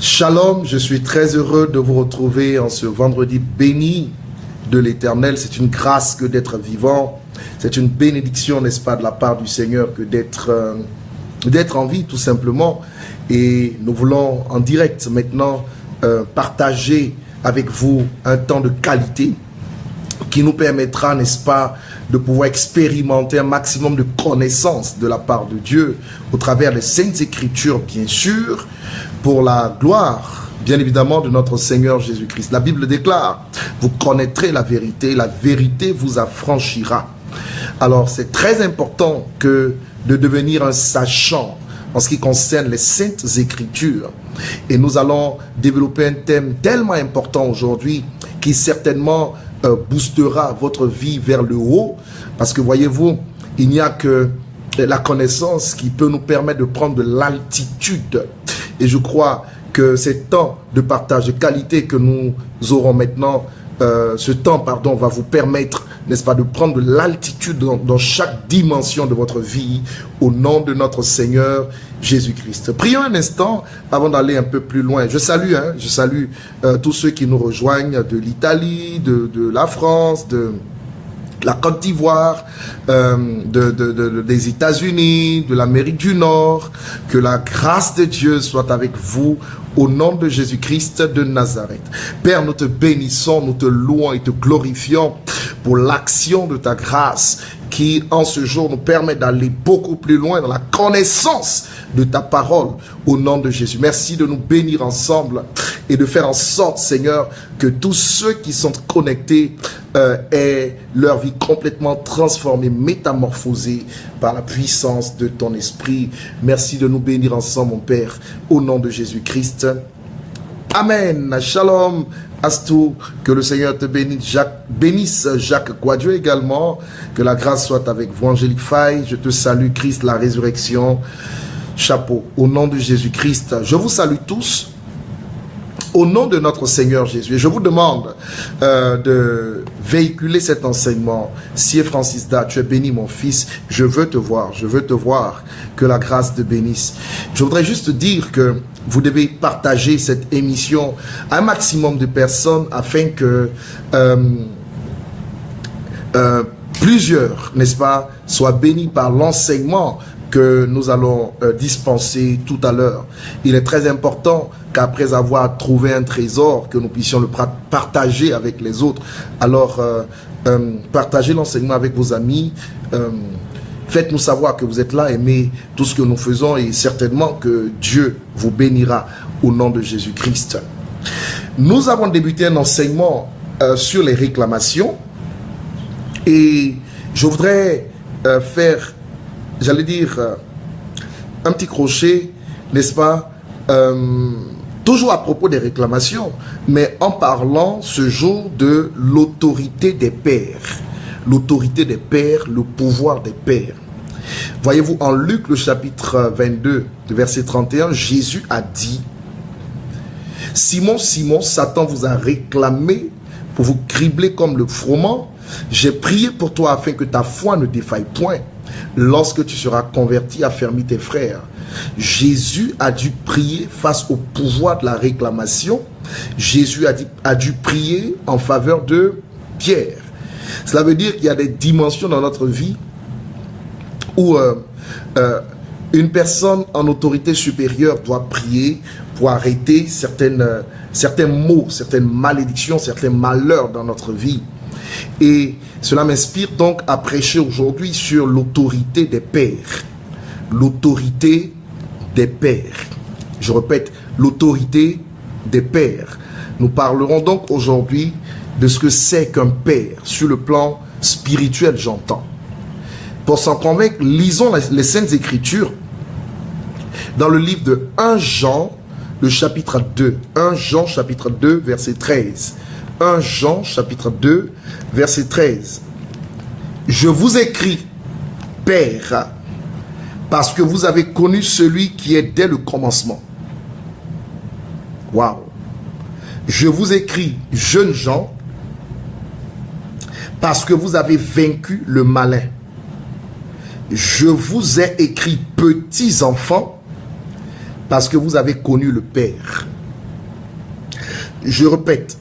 Shalom, je suis très heureux de vous retrouver en ce vendredi béni de l'Éternel. C'est une grâce que d'être vivant. C'est une bénédiction, n'est-ce pas, de la part du Seigneur que d'être en vie, tout simplement. Et nous voulons en direct maintenant partager avec vous un temps de qualité qui nous permettra, n'est-ce pas, de pouvoir expérimenter un maximum de connaissances de la part de Dieu au travers des Saintes Écritures, bien sûr, pour la gloire, bien évidemment, de notre Seigneur Jésus-Christ. La Bible déclare, vous connaîtrez la vérité vous affranchira. Alors, c'est très important que de devenir un sachant en ce qui concerne les Saintes Écritures. Et nous allons développer un thème tellement important aujourd'hui qui certainement boostera votre vie vers le haut, parce que voyez-vous, il n'y a que la connaissance qui peut nous permettre de prendre de l'altitude. Et je crois que ces temps de partage de qualité que nous aurons maintenant, ce temps, pardon, va vous permettre, n'est-ce pas, de prendre de l'altitude dans chaque dimension de votre vie, au nom de notre Seigneur Jésus-Christ. Prions un instant avant d'aller un peu plus loin. Je salue tous ceux qui nous rejoignent de l'Italie, de la France, de la Côte d'Ivoire, des États-Unis, de l'Amérique du Nord. Que la grâce de Dieu soit avec vous au nom de Jésus-Christ de Nazareth. Père, nous te bénissons, nous te louons et te glorifions pour l'action de ta grâce qui, en ce jour, nous permet d'aller beaucoup plus loin dans la connaissance de ta parole au nom de Jésus. Merci de nous bénir ensemble et de faire en sorte, Seigneur, que tous ceux qui sont connectés aient leur vie complètement transformée, métamorphosée par la puissance de ton esprit. Merci de nous bénir ensemble, mon Père, au nom de Jésus-Christ. Amen. Shalom. Astou, que le Seigneur te bénisse, Jacques Quadieu également, que la grâce soit avec vous. Angélique Faye, je te salue, Christ, la résurrection, chapeau, au nom de Jésus-Christ. Je vous salue tous, au nom de notre Seigneur Jésus. Et je vous demande de véhiculer cet enseignement. Si Francis Da, tu es béni, mon fils, je veux te voir, que la grâce te bénisse. Je voudrais juste dire que vous devez partager cette émission à un maximum de personnes afin que plusieurs, n'est-ce pas, soient bénis par l'enseignement que nous allons dispenser tout à l'heure. Il est très important qu'après avoir trouvé un trésor, que nous puissions le partager avec les autres. Alors, partagez l'enseignement avec vos amis. Faites-nous savoir que vous êtes là, aimez tout ce que nous faisons et certainement que Dieu vous bénira au nom de Jésus-Christ. Nous avons débuté un enseignement sur les réclamations et je voudrais faire, j'allais dire, un petit crochet, n'est-ce pas, toujours à propos des réclamations, mais en parlant ce jour de l'autorité des pères. L'autorité des pères, le pouvoir des pères. Voyez-vous, en Luc, le chapitre 22, verset 31, Jésus a dit, « Simon, Simon, Satan vous a réclamé pour vous cribler comme le froment. J'ai prié pour toi afin que ta foi ne défaille point. Lorsque tu seras converti, affermis tes frères. » Jésus a dû prier face au pouvoir de la réclamation. Jésus a dû prier en faveur de Pierre. Cela veut dire qu'il y a des dimensions dans notre vie où une personne en autorité supérieure doit prier pour arrêter certains maux, certaines malédictions, certains malheurs dans notre vie. Et cela m'inspire donc à prêcher aujourd'hui sur l'autorité des pères. L'autorité des pères. Je répète, l'autorité des pères. Nous parlerons donc aujourd'hui de ce que c'est qu'un père, sur le plan spirituel, j'entends. Pour s'en convaincre, lisons les Saintes Écritures dans le livre de 1 Jean, le chapitre 2. 1 Jean, chapitre 2, verset 13. 1 Jean, chapitre 2, verset 13. Je vous écris, Père, parce que vous avez connu celui qui est dès le commencement. Waouh! Je vous écris, jeunes gens, parce que vous avez vaincu le malin. Je vous ai écrit, petits enfants, parce que vous avez connu le Père. je répète,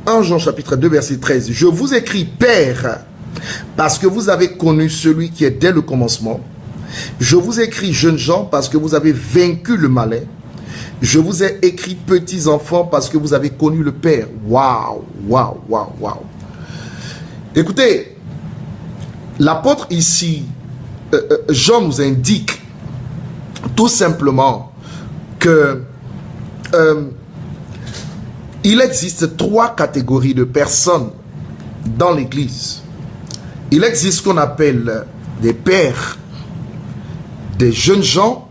1 Jean chapitre 2 verset 13, je vous écris Père, parce que vous avez connu celui qui est dès le commencement. Je vous écris jeunes gens, parce que vous avez vaincu le malin. Je vous ai écrit petits enfants, parce que vous avez connu le Père. Waouh, waouh, waouh, waouh. Écoutez, l'apôtre ici, Jean nous indique tout simplement que il existe 3 catégories de personnes dans l'église. Il existe ce qu'on appelle des pères, des jeunes gens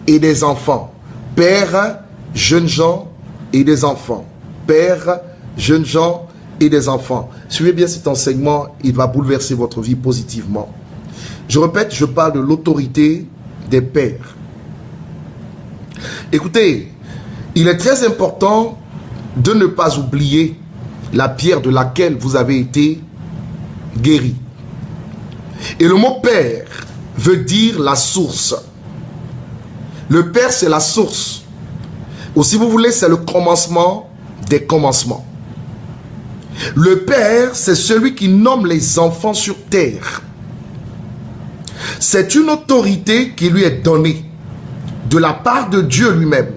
et des enfants. Pères, jeunes gens et des enfants. Pères, jeunes gens et des enfants. Suivez bien cet enseignement, il va bouleverser votre vie positivement. Je répète, je parle de l'autorité des pères. Écoutez, il est très important de ne pas oublier la pierre de laquelle vous avez été guéri. Et le mot père veut dire la source. Le père, c'est la source. Ou si vous voulez, c'est le commencement des commencements. Le père, c'est celui qui nomme les enfants sur terre. C'est une autorité qui lui est donnée de la part de Dieu lui-même.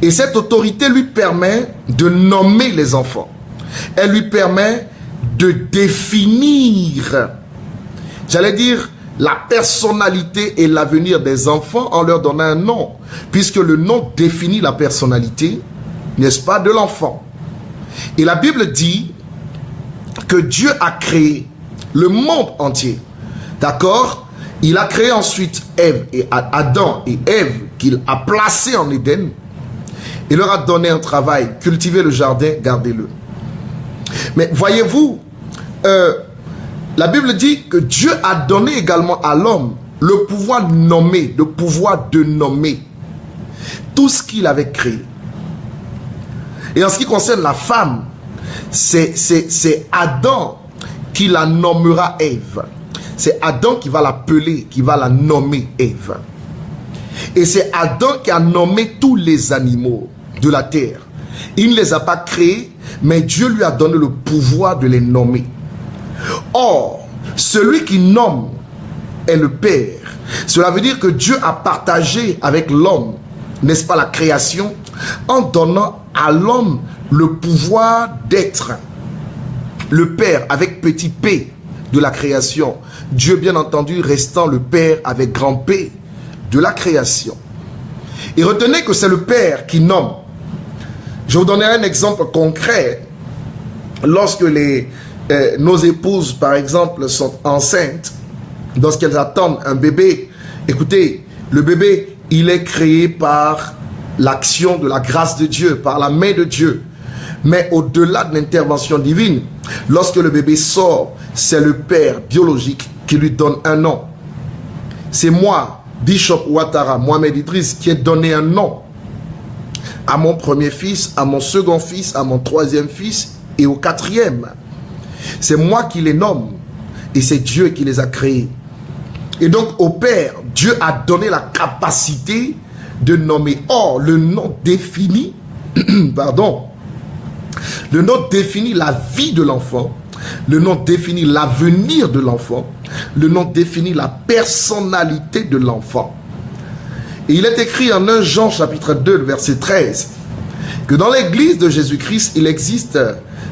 Et cette autorité lui permet de nommer les enfants. Elle lui permet de définir, j'allais dire, la personnalité et l'avenir des enfants en leur donnant un nom. Puisque le nom définit la personnalité, n'est-ce pas, de l'enfant. Et la Bible dit que Dieu a créé le monde entier. D'accord? Il a créé ensuite Adam et Ève qu'il a placés en Éden. Il leur a donné un travail, cultiver le jardin, gardez-le. Mais voyez-vous, la Bible dit que Dieu a donné également à l'homme le pouvoir de nommer, le pouvoir de nommer tout ce qu'il avait créé. Et en ce qui concerne la femme, c'est Adam qui la nommera Ève. C'est Adam qui va l'appeler, qui va la nommer Ève. Et c'est Adam qui a nommé tous les animaux de la terre. Il ne les a pas créés, mais Dieu lui a donné le pouvoir de les nommer. Or, celui qui nomme est le Père. Cela veut dire que Dieu a partagé avec l'homme, n'est-ce pas, la création, en donnant à l'homme le pouvoir d'être le Père avec petit p de la création. Dieu, bien entendu, restant le Père avec grand P de la création. Et retenez que c'est le Père qui nomme. Je vous donnerai un exemple concret. Lorsque nos épouses, par exemple, sont enceintes, lorsqu'elles attendent un bébé, écoutez, le bébé, il est créé par l'action de la grâce de Dieu, par la main de Dieu. Mais au-delà de l'intervention divine, lorsque le bébé sort, c'est le père biologique qui lui donne un nom. C'est moi, Bishop Ouattara, Mohamed Idriss, qui ai donné un nom à mon premier fils, à mon second fils, à mon troisième fils et au quatrième. C'est moi qui les nomme et c'est Dieu qui les a créés. Et donc au Père, Dieu a donné la capacité de nommer. Or, le nom définit, pardon, le nom définit la vie de l'enfant, le nom définit l'avenir de l'enfant, le nom définit la personnalité de l'enfant. Et il est écrit en 1 Jean chapitre 2, verset 13, que dans l'église de Jésus-Christ, il existe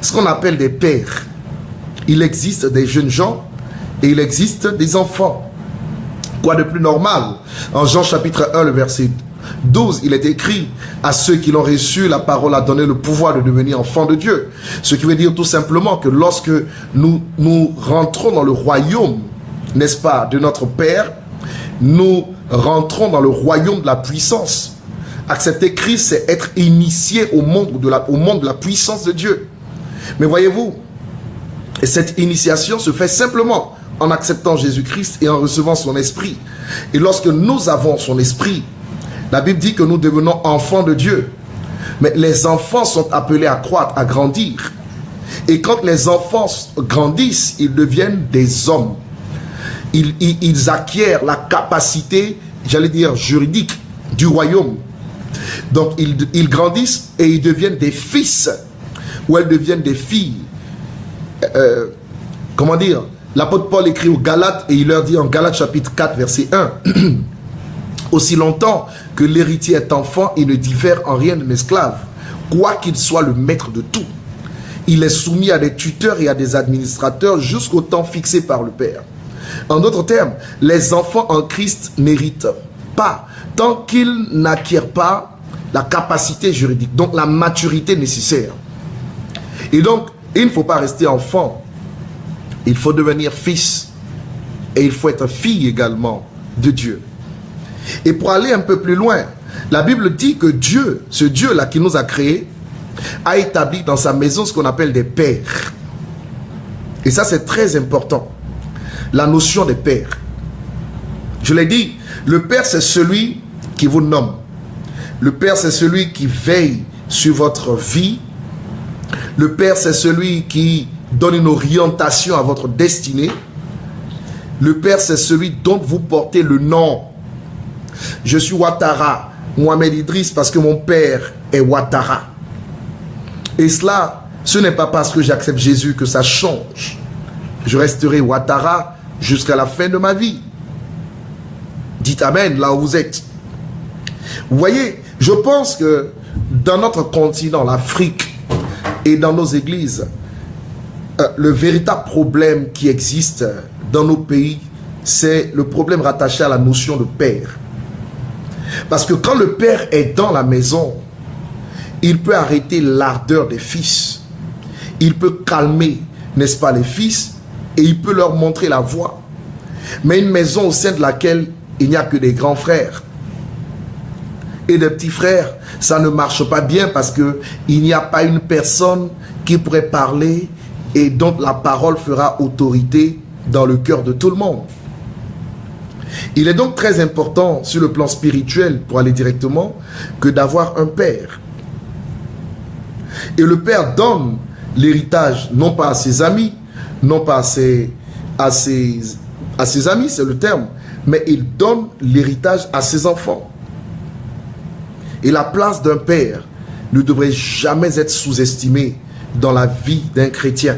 ce qu'on appelle des pères. Il existe des jeunes gens et il existe des enfants. Quoi de plus normal? En Jean chapitre 1, le verset 12, il est écrit à ceux qui l'ont reçu, la parole a donné le pouvoir de devenir enfants de Dieu. Ce qui veut dire tout simplement que lorsque nous rentrons dans le royaume, n'est-ce pas, de notre Père, nous rentrons dans le royaume de la puissance. Accepter Christ, c'est être initié au monde de la puissance de Dieu. Mais voyez-vous, cette initiation se fait simplement en acceptant Jésus-Christ et en recevant son esprit. Et lorsque nous avons son esprit, la Bible dit que nous devenons enfants de Dieu. Mais les enfants sont appelés à croître, à grandir. Et quand les enfants grandissent, ils deviennent des hommes. Ils acquièrent la capacité, j'allais dire, juridique du royaume. Donc ils grandissent et ils deviennent des fils, ou elles deviennent des filles. Comment dire? L'apôtre Paul écrit aux Galates et il leur dit en Galates chapitre 4 verset 1 aussi longtemps que l'héritier est enfant, il ne diffère en rien d'un esclave, quoi qu'il soit le maître de tout. Il est soumis à des tuteurs et à des administrateurs jusqu'au temps fixé par le Père. En d'autres termes, les enfants en Christ n'héritent pas tant qu'ils n'acquièrent pas la capacité juridique, donc la maturité nécessaire. Et donc, il ne faut pas rester enfant. Il faut devenir fils. Et il faut être fille également de Dieu. Et pour aller un peu plus loin, la Bible dit que Dieu, ce Dieu-là qui nous a créés, a établi dans sa maison ce qu'on appelle des pères. Et ça, c'est très important. La notion des pères. Je l'ai dit, le père, c'est celui qui vous nomme. Le père, c'est celui qui veille sur votre vie. Le père, c'est celui qui donne une orientation à votre destinée. Le père, c'est celui dont vous portez le nom. Je suis Ouattara, Mohamed Idriss, parce que mon père est Ouattara. Et cela, ce n'est pas parce que j'accepte Jésus que ça change. Je resterai Ouattara jusqu'à la fin de ma vie. Dites Amen là où vous êtes. Vous voyez, je pense que dans notre continent, l'Afrique, et dans nos églises, le véritable problème qui existe dans nos pays, c'est le problème rattaché à la notion de père. Parce que quand le père est dans la maison, il peut arrêter l'ardeur des fils. Il peut calmer, n'est-ce pas, les fils, et il peut leur montrer la voie. Mais une maison au sein de laquelle il n'y a que des grands frères et des petits frères, ça ne marche pas bien parce qu'il n'y a pas une personne qui pourrait parler et dont la parole fera autorité dans le cœur de tout le monde. Il est donc très important sur le plan spirituel, pour aller directement, que d'avoir un père. Et le père donne l'héritage non pas à ses amis, non pas à ses amis, c'est le terme, mais il donne l'héritage à ses enfants. Et la place d'un père ne devrait jamais être sous-estimée dans la vie d'un chrétien.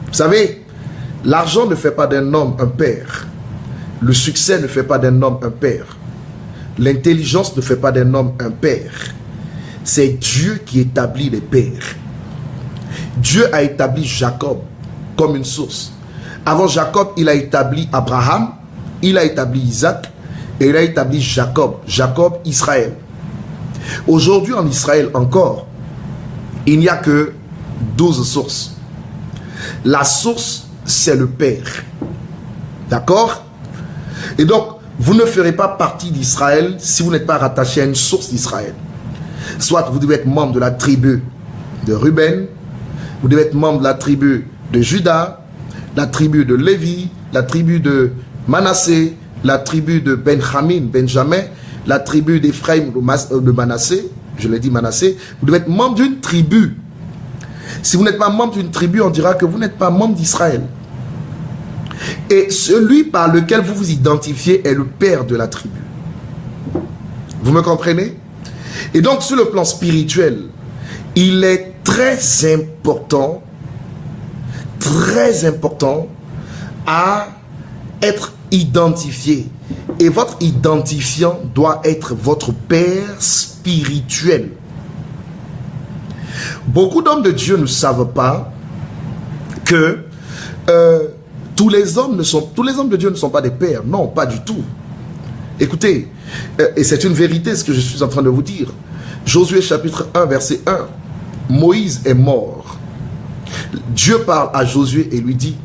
Vous savez, l'argent ne fait pas d'un homme un père. Le succès ne fait pas d'un homme un père. L'intelligence ne fait pas d'un homme un père. C'est Dieu qui établit les pères. Dieu a établi Jacob comme une source. Avant Jacob, il a établi Abraham, il a établi Isaac et il a établi Jacob. Jacob, Israël. Aujourd'hui en Israël encore, il n'y a que 12 sources. La source, c'est le Père. D'accord? Et donc, vous ne ferez pas partie d'Israël si vous n'êtes pas rattaché à une source d'Israël. Soit vous devez être membre de la tribu de Ruben, vous devez être membre de la tribu de Juda, la tribu de Lévi, la tribu de Manassé, la tribu de Benjamin, la tribu d'Ephraïm de Manassé, je l'ai dit Manassé, vous devez être membre d'une tribu. Si vous n'êtes pas membre d'une tribu, on dira que vous n'êtes pas membre d'Israël. Et celui par lequel vous vous identifiez est le père de la tribu. Vous me comprenez? Et donc sur le plan spirituel, il est très important à être identifié. Et votre identifiant doit être votre père spirituel. Beaucoup d'hommes de Dieu ne savent pas que tous les hommes de Dieu ne sont pas des pères. Non, pas du tout. Écoutez, et c'est une vérité ce que je suis en train de vous dire. Josué chapitre 1 verset 1. Moïse est mort. Dieu parle à Josué et lui dit: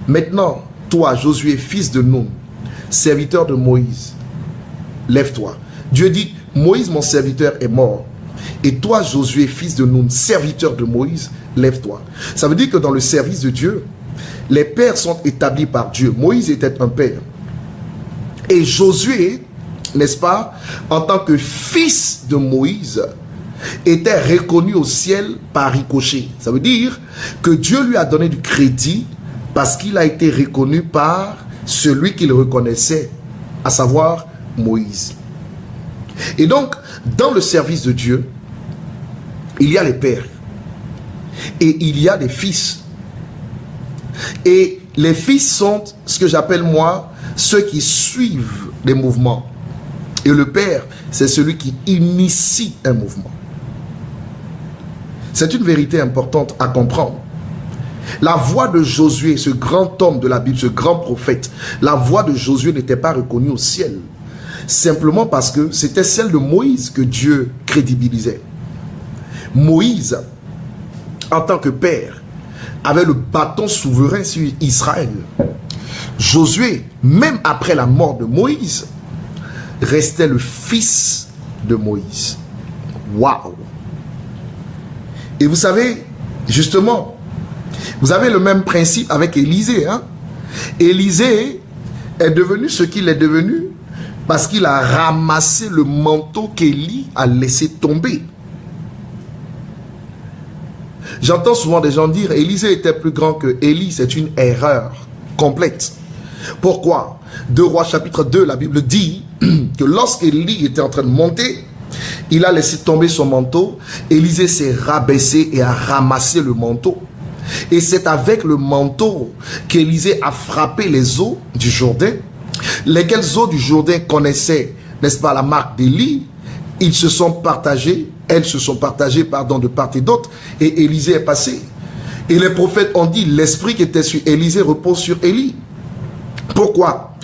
maintenant, toi, Josué, fils de Nun, serviteur de Moïse, lève-toi. Dieu dit: Moïse, mon serviteur, est mort. Et toi, Josué, fils de Nun, serviteur de Moïse, lève-toi. Ça veut dire que dans le service de Dieu, les pères sont établis par Dieu. Moïse était un père. Et Josué, n'est-ce pas, en tant que fils de Moïse, était reconnu au ciel par ricochet. Ça veut dire que Dieu lui a donné du crédit parce qu'il a été reconnu par celui qu'il reconnaissait, à savoir Moïse. Et donc, dans le service de Dieu, il y a les pères et il y a les fils. Et les fils sont ce que j'appelle moi ceux qui suivent les mouvements. Et le père, c'est celui qui initie un mouvement. C'est une vérité importante à comprendre. La voix de Josué, ce grand homme de la Bible, ce grand prophète, la voix de Josué n'était pas reconnue au ciel. Simplement parce que c'était celle de Moïse que Dieu crédibilisait. Moïse, en tant que père, avait le bâton souverain sur Israël. Josué, même après la mort de Moïse, restait le fils de Moïse. Waouh! Et vous savez, justement, vous avez le même principe avec Élisée. Hein? Élisée est devenu ce qu'il est devenu parce qu'il a ramassé le manteau qu'Élie a laissé tomber. J'entends souvent des gens dire Élisée était plus grand que Élie. C'est une erreur complète. Pourquoi? 2 Rois chapitre 2, la Bible dit que lorsqu'Élie était en train de monter, il a laissé tomber son manteau. Élisée s'est rabaissé et a ramassé le manteau. Et c'est avec le manteau qu'Élisée a frappé les eaux du Jourdain, lesquelles eaux du Jourdain connaissaient, n'est-ce pas, la marque d'Élie. Ils se sont partagés, elles se sont partagées, pardon, de part et d'autre, et Élisée est passé. Et les prophètes ont dit, l'esprit qui était sur Élisée repose sur Élie. Pourquoi?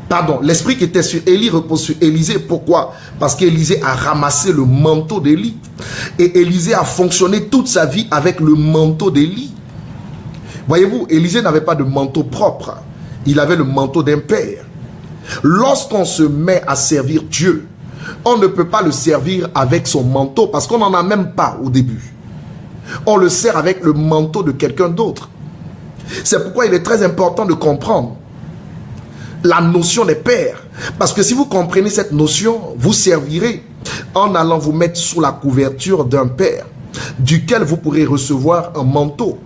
Pardon, l'esprit qui était sur Élie repose sur Élisée. Pourquoi? Parce qu'Élisée a ramassé le manteau d'Élie. Et Élisée a fonctionné toute sa vie avec le manteau d'Élie. Voyez-vous, Élisée n'avait pas de manteau propre. Il avait le manteau d'un père. Lorsqu'on se met à servir Dieu, on ne peut pas le servir avec son manteau parce qu'on n'en a même pas au début. On le sert avec le manteau de quelqu'un d'autre. C'est pourquoi il est très important de comprendre la notion des pères. Parce que si vous comprenez cette notion, vous servirez en allant vous mettre sous la couverture d'un père, duquel vous pourrez recevoir un manteau.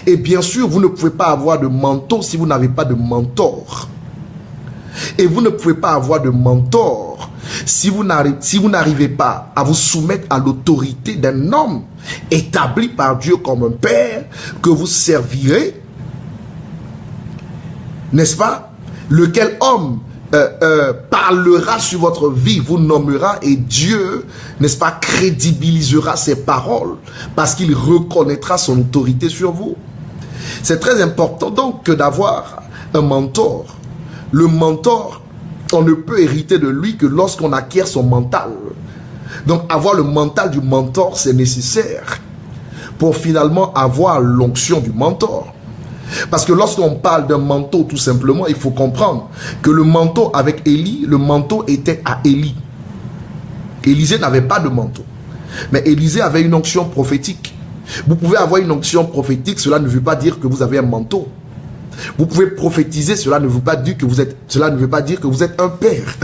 Et bien sûr, vous ne pouvez pas avoir de manteau si vous n'avez pas de mentor. Et vous ne pouvez pas avoir de mentor si vous n'arrivez pas à vous soumettre à l'autorité d'un homme établi par Dieu comme un père que vous servirez, n'est-ce pas? Lequel homme parlera sur votre vie, vous nommera et Dieu, n'est-ce pas, crédibilisera ses paroles parce qu'il reconnaîtra son autorité sur vous. C'est très important donc que d'avoir un mentor. Le mentor, on ne peut hériter de lui que lorsqu'on acquiert son mental. Donc avoir le mental du mentor, c'est nécessaire pour finalement avoir l'onction du mentor. Parce que lorsqu'on parle d'un manteau, tout simplement, il faut comprendre que le manteau avec Élie, le manteau était à Élie. Élisée n'avait pas de manteau. Mais Élisée avait une onction prophétique. Vous pouvez avoir une onction prophétique, cela ne veut pas dire que vous avez un manteau. Vous pouvez prophétiser, cela ne veut pas dire que vous êtes un père.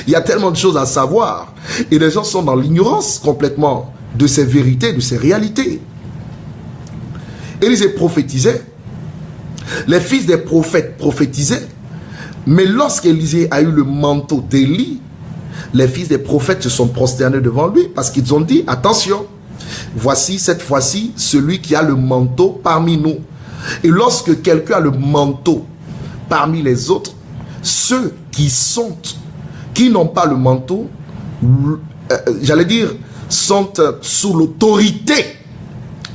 Il y a tellement de choses à savoir. Et les gens sont dans l'ignorance complètement de ces vérités, de ces réalités. Élisée prophétisait, les fils des prophètes prophétisaient, mais lorsqu'Élisée a eu le manteau d'Élie, les fils des prophètes se sont prosternés devant lui parce qu'ils ont dit, attention, voici cette fois-ci celui qui a le manteau parmi nous. Et lorsque quelqu'un a le manteau parmi les autres, ceux qui n'ont pas le manteau, j'allais dire, sont sous l'autorité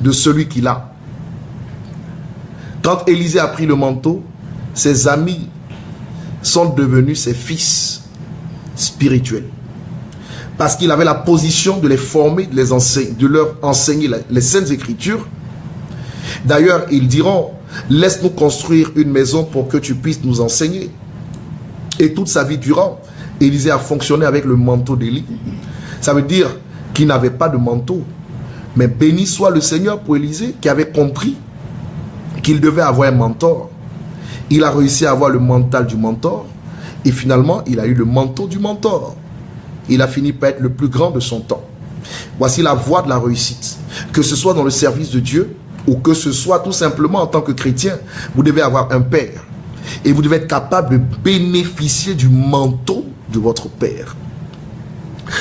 de celui qui l'a. Quand Élisée a pris le manteau, ses amis sont devenus ses fils spirituels. Parce qu'il avait la position de les former, de leur enseigner les Saintes Écritures. D'ailleurs, ils diront, laisse-nous construire une maison pour que tu puisses nous enseigner. Et toute sa vie durant, Élisée a fonctionné avec le manteau d'Élie. Ça veut dire qu'il n'avait pas de manteau. Mais béni soit le Seigneur pour Élisée qui avait compris qu'il devait avoir un mentor. Il a réussi à avoir le mental du mentor et finalement il a eu le manteau du mentor. Il a fini par être le plus grand de son temps. Voici la voie de la réussite. Que ce soit dans le service de Dieu ou que ce soit tout simplement en tant que chrétien, vous devez avoir un père et vous devez être capable de bénéficier du manteau de votre père.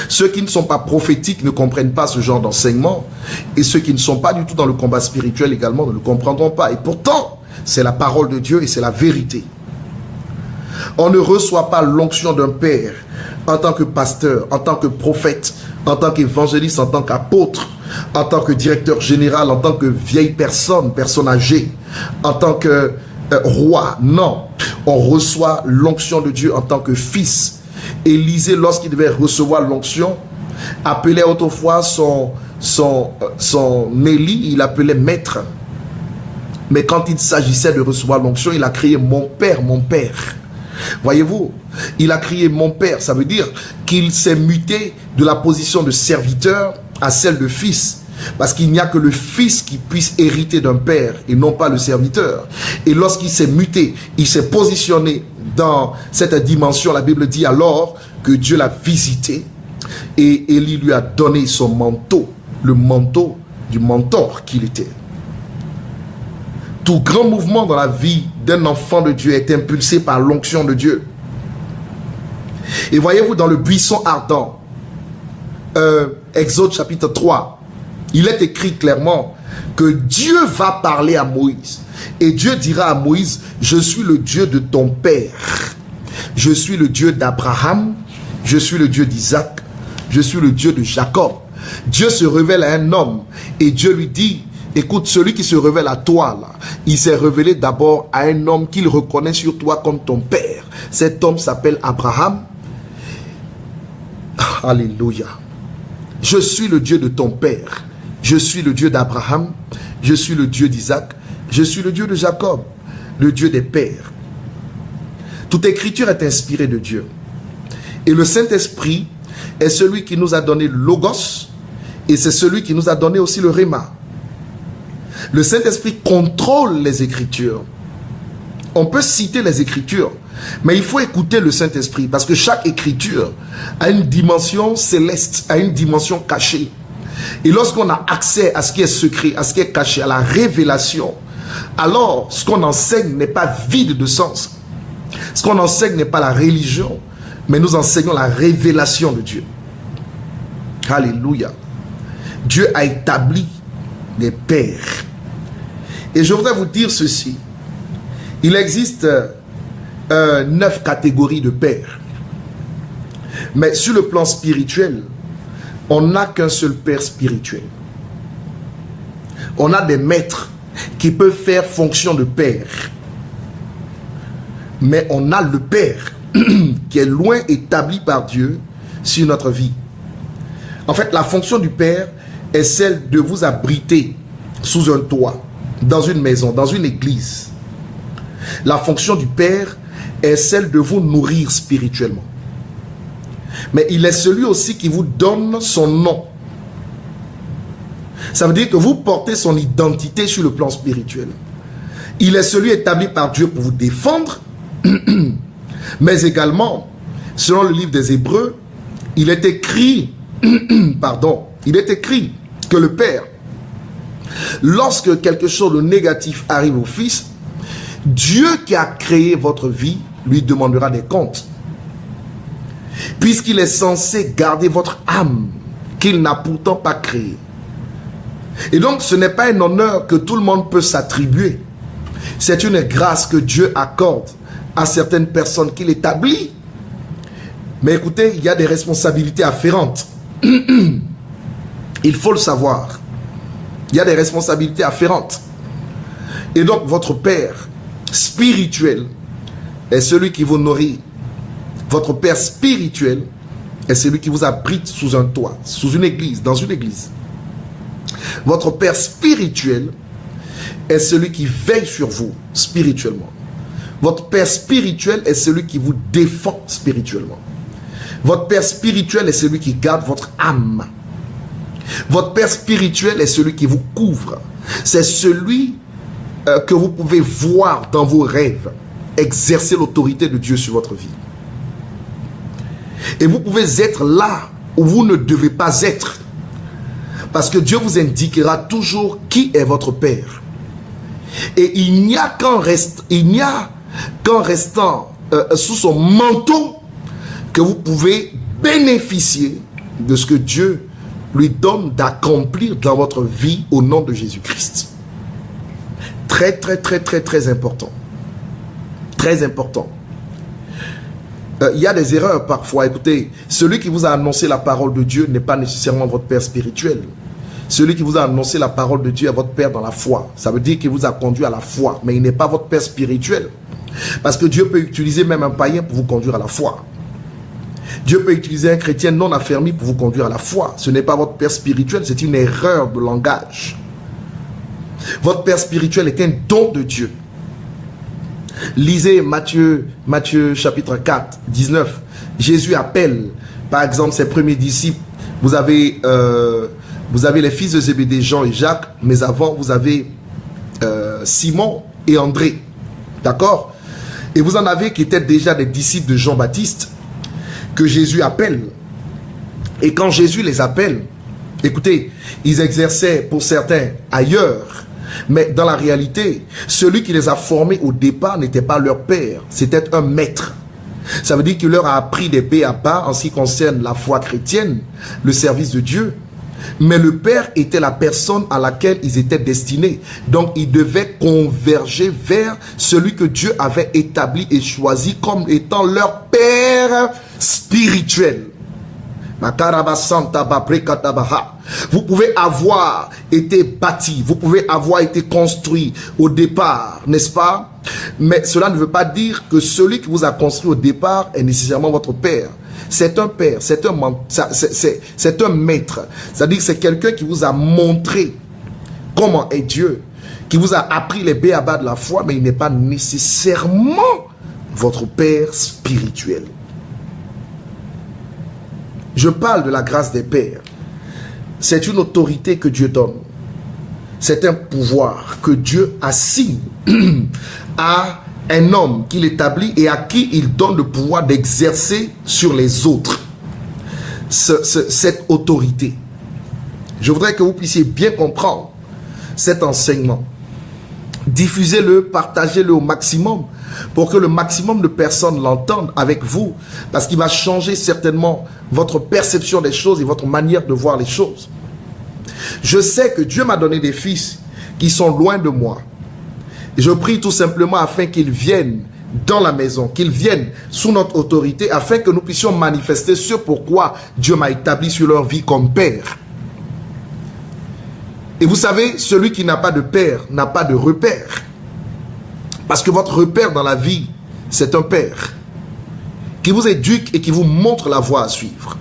Ceux qui ne sont pas prophétiques ne comprennent pas ce genre d'enseignement. Et ceux qui ne sont pas du tout dans le combat spirituel également ne le comprendront pas. Et pourtant, c'est la parole de Dieu et c'est la vérité. On ne reçoit pas l'onction d'un père en tant que pasteur, en tant que prophète, en tant qu'évangéliste, en tant qu'apôtre, en tant que directeur général, en tant que vieille personne, personne âgée, en tant que roi. Non, on reçoit l'onction de Dieu en tant que fils. Élisée, lorsqu'il devait recevoir l'onction, appelait autrefois son Élie, il appelait maître. Mais quand il s'agissait de recevoir l'onction, il a crié mon père, mon père. Voyez-vous, il a crié mon père, ça veut dire qu'il s'est muté de la position de serviteur à celle de fils. Parce qu'il n'y a que le fils qui puisse hériter d'un père et non pas le serviteur. Et lorsqu'il s'est muté, il s'est positionné dans cette dimension. La Bible dit alors que Dieu l'a visité et Élie lui a donné son manteau, le manteau du mentor qu'il était. Tout grand mouvement dans la vie d'un enfant de Dieu est impulsé par l'onction de Dieu. Et voyez-vous, dans le buisson ardent, Exode chapitre 3, il est écrit clairement que Dieu va parler à Moïse. Et Dieu dira à Moïse, je suis le Dieu de ton père. Je suis le Dieu d'Abraham. Je suis le Dieu d'Isaac. Je suis le Dieu de Jacob. Dieu se révèle à un homme. Et Dieu lui dit, écoute, celui qui se révèle à toi, là, il s'est révélé d'abord à un homme qu'il reconnaît sur toi comme ton père. Cet homme s'appelle Abraham. Alléluia. Je suis le Dieu de ton père. Je suis le Dieu d'Abraham. Je suis le Dieu d'Isaac. Je suis le Dieu de Jacob. Le Dieu des pères. Toute écriture est inspirée de Dieu. Et le Saint-Esprit est celui qui nous a donné le Logos. Et c'est celui qui nous a donné aussi le Réma. Le Saint-Esprit contrôle les Écritures. On peut citer les Écritures, mais il faut écouter le Saint-Esprit parce que chaque Écriture a une dimension céleste, a une dimension cachée. Et lorsqu'on a accès à ce qui est secret, à ce qui est caché, à la révélation, alors ce qu'on enseigne n'est pas vide de sens. Ce qu'on enseigne n'est pas la religion, mais nous enseignons la révélation de Dieu. Alléluia. Dieu a établi les pères. Et je voudrais vous dire ceci. Il existe 9 catégories de pères. Mais sur le plan spirituel, on n'a qu'un seul père spirituel. On a des maîtres qui peuvent faire fonction de père. Mais on a le père qui est loin établi par Dieu sur notre vie. En fait, la fonction du père est celle de vous abriter sous un toit, dans une maison, dans une église. La fonction du père est celle de vous nourrir spirituellement. Mais il est celui aussi qui vous donne son nom. Ça veut dire que vous portez son identité sur le plan spirituel. Il est celui établi par Dieu pour vous défendre, mais également, selon le livre des Hébreux, il est écrit, il est écrit que le Père, lorsque quelque chose de négatif arrive au Fils, Dieu qui a créé votre vie lui demandera des comptes. Puisqu'il est censé garder votre âme qu'il n'a pourtant pas créée. Et donc ce n'est pas un honneur que tout le monde peut s'attribuer. C'est une grâce que Dieu accorde à certaines personnes qu'il établit. Mais écoutez, il y a des responsabilités afférentes. Il faut le savoir. Il y a des responsabilités afférentes. Et donc votre Père spirituel est celui qui vous nourrit. Votre Père spirituel est celui qui vous abrite sous un toit, sous une église, dans une église. Votre Père spirituel est celui qui veille sur vous spirituellement. Votre Père spirituel est celui qui vous défend spirituellement. Votre Père spirituel est celui qui garde votre âme. Votre Père spirituel est celui qui vous couvre. C'est celui que vous pouvez voir dans vos rêves, exercer l'autorité de Dieu sur votre vie. Et vous pouvez être là où vous ne devez pas être. Parce que Dieu vous indiquera toujours qui est votre Père. Et il n'y a qu'en restant sous son manteau que vous pouvez bénéficier de ce que Dieu lui donne d'accomplir dans votre vie au nom de Jésus-Christ. Très, très, très, très, très important. Très important. Il y a des erreurs parfois. Écoutez, celui qui vous a annoncé la parole de Dieu n'est pas nécessairement votre père spirituel. Celui qui vous a annoncé la parole de Dieu est votre père dans la foi. Ça veut dire qu'il vous a conduit à la foi, mais il n'est pas votre père spirituel. Parce que Dieu peut utiliser même un païen pour vous conduire à la foi. Dieu peut utiliser un chrétien non affermi pour vous conduire à la foi. Ce n'est pas votre père spirituel, c'est une erreur de langage. Votre père spirituel est un don de Dieu. Lisez Matthieu chapitre 4, 19. Jésus appelle, par exemple, ses premiers disciples. Vous avez les fils de Zébédée, Jean et Jacques, mais avant, vous avez Simon et André. D'accord? Et vous en avez qui étaient déjà des disciples de Jean-Baptiste, que Jésus appelle. Et quand Jésus les appelle, écoutez, ils exerçaient pour certains ailleurs. Mais dans la réalité, celui qui les a formés au départ n'était pas leur père, c'était un maître. Ça veut dire qu'il leur a appris des b.a.-ba en ce qui concerne la foi chrétienne, le service de Dieu. Mais le père était la personne à laquelle ils étaient destinés. Donc ils devaient converger vers celui que Dieu avait établi et choisi comme étant leur père spirituel. Vous pouvez avoir été bâti, vous pouvez avoir été construit au départ, n'est-ce pas? Mais cela ne veut pas dire que celui qui vous a construit au départ est nécessairement votre père. C'est un père, c'est un maître. C'est-à-dire que c'est quelqu'un qui vous a montré comment est Dieu, qui vous a appris les b.a.-ba de la foi, mais il n'est pas nécessairement votre père spirituel. Je parle de la grâce des pères. C'est une autorité que Dieu donne. C'est un pouvoir que Dieu assigne à un homme qu'il établit et à qui il donne le pouvoir d'exercer sur les autres cette autorité. Je voudrais que vous puissiez bien comprendre cet enseignement. Diffusez-le, partagez-le au maximum pour que le maximum de personnes l'entendent avec vous, parce qu'il va changer certainement votre perception des choses et votre manière de voir les choses. Je sais que Dieu m'a donné des fils qui sont loin de moi. Et je prie tout simplement afin qu'ils viennent dans la maison, qu'ils viennent sous notre autorité, afin que nous puissions manifester ce pourquoi Dieu m'a établi sur leur vie comme père. Et vous savez, celui qui n'a pas de père n'a pas de repère. Parce que votre repère dans la vie, c'est un père qui vous éduque et qui vous montre la voie à suivre.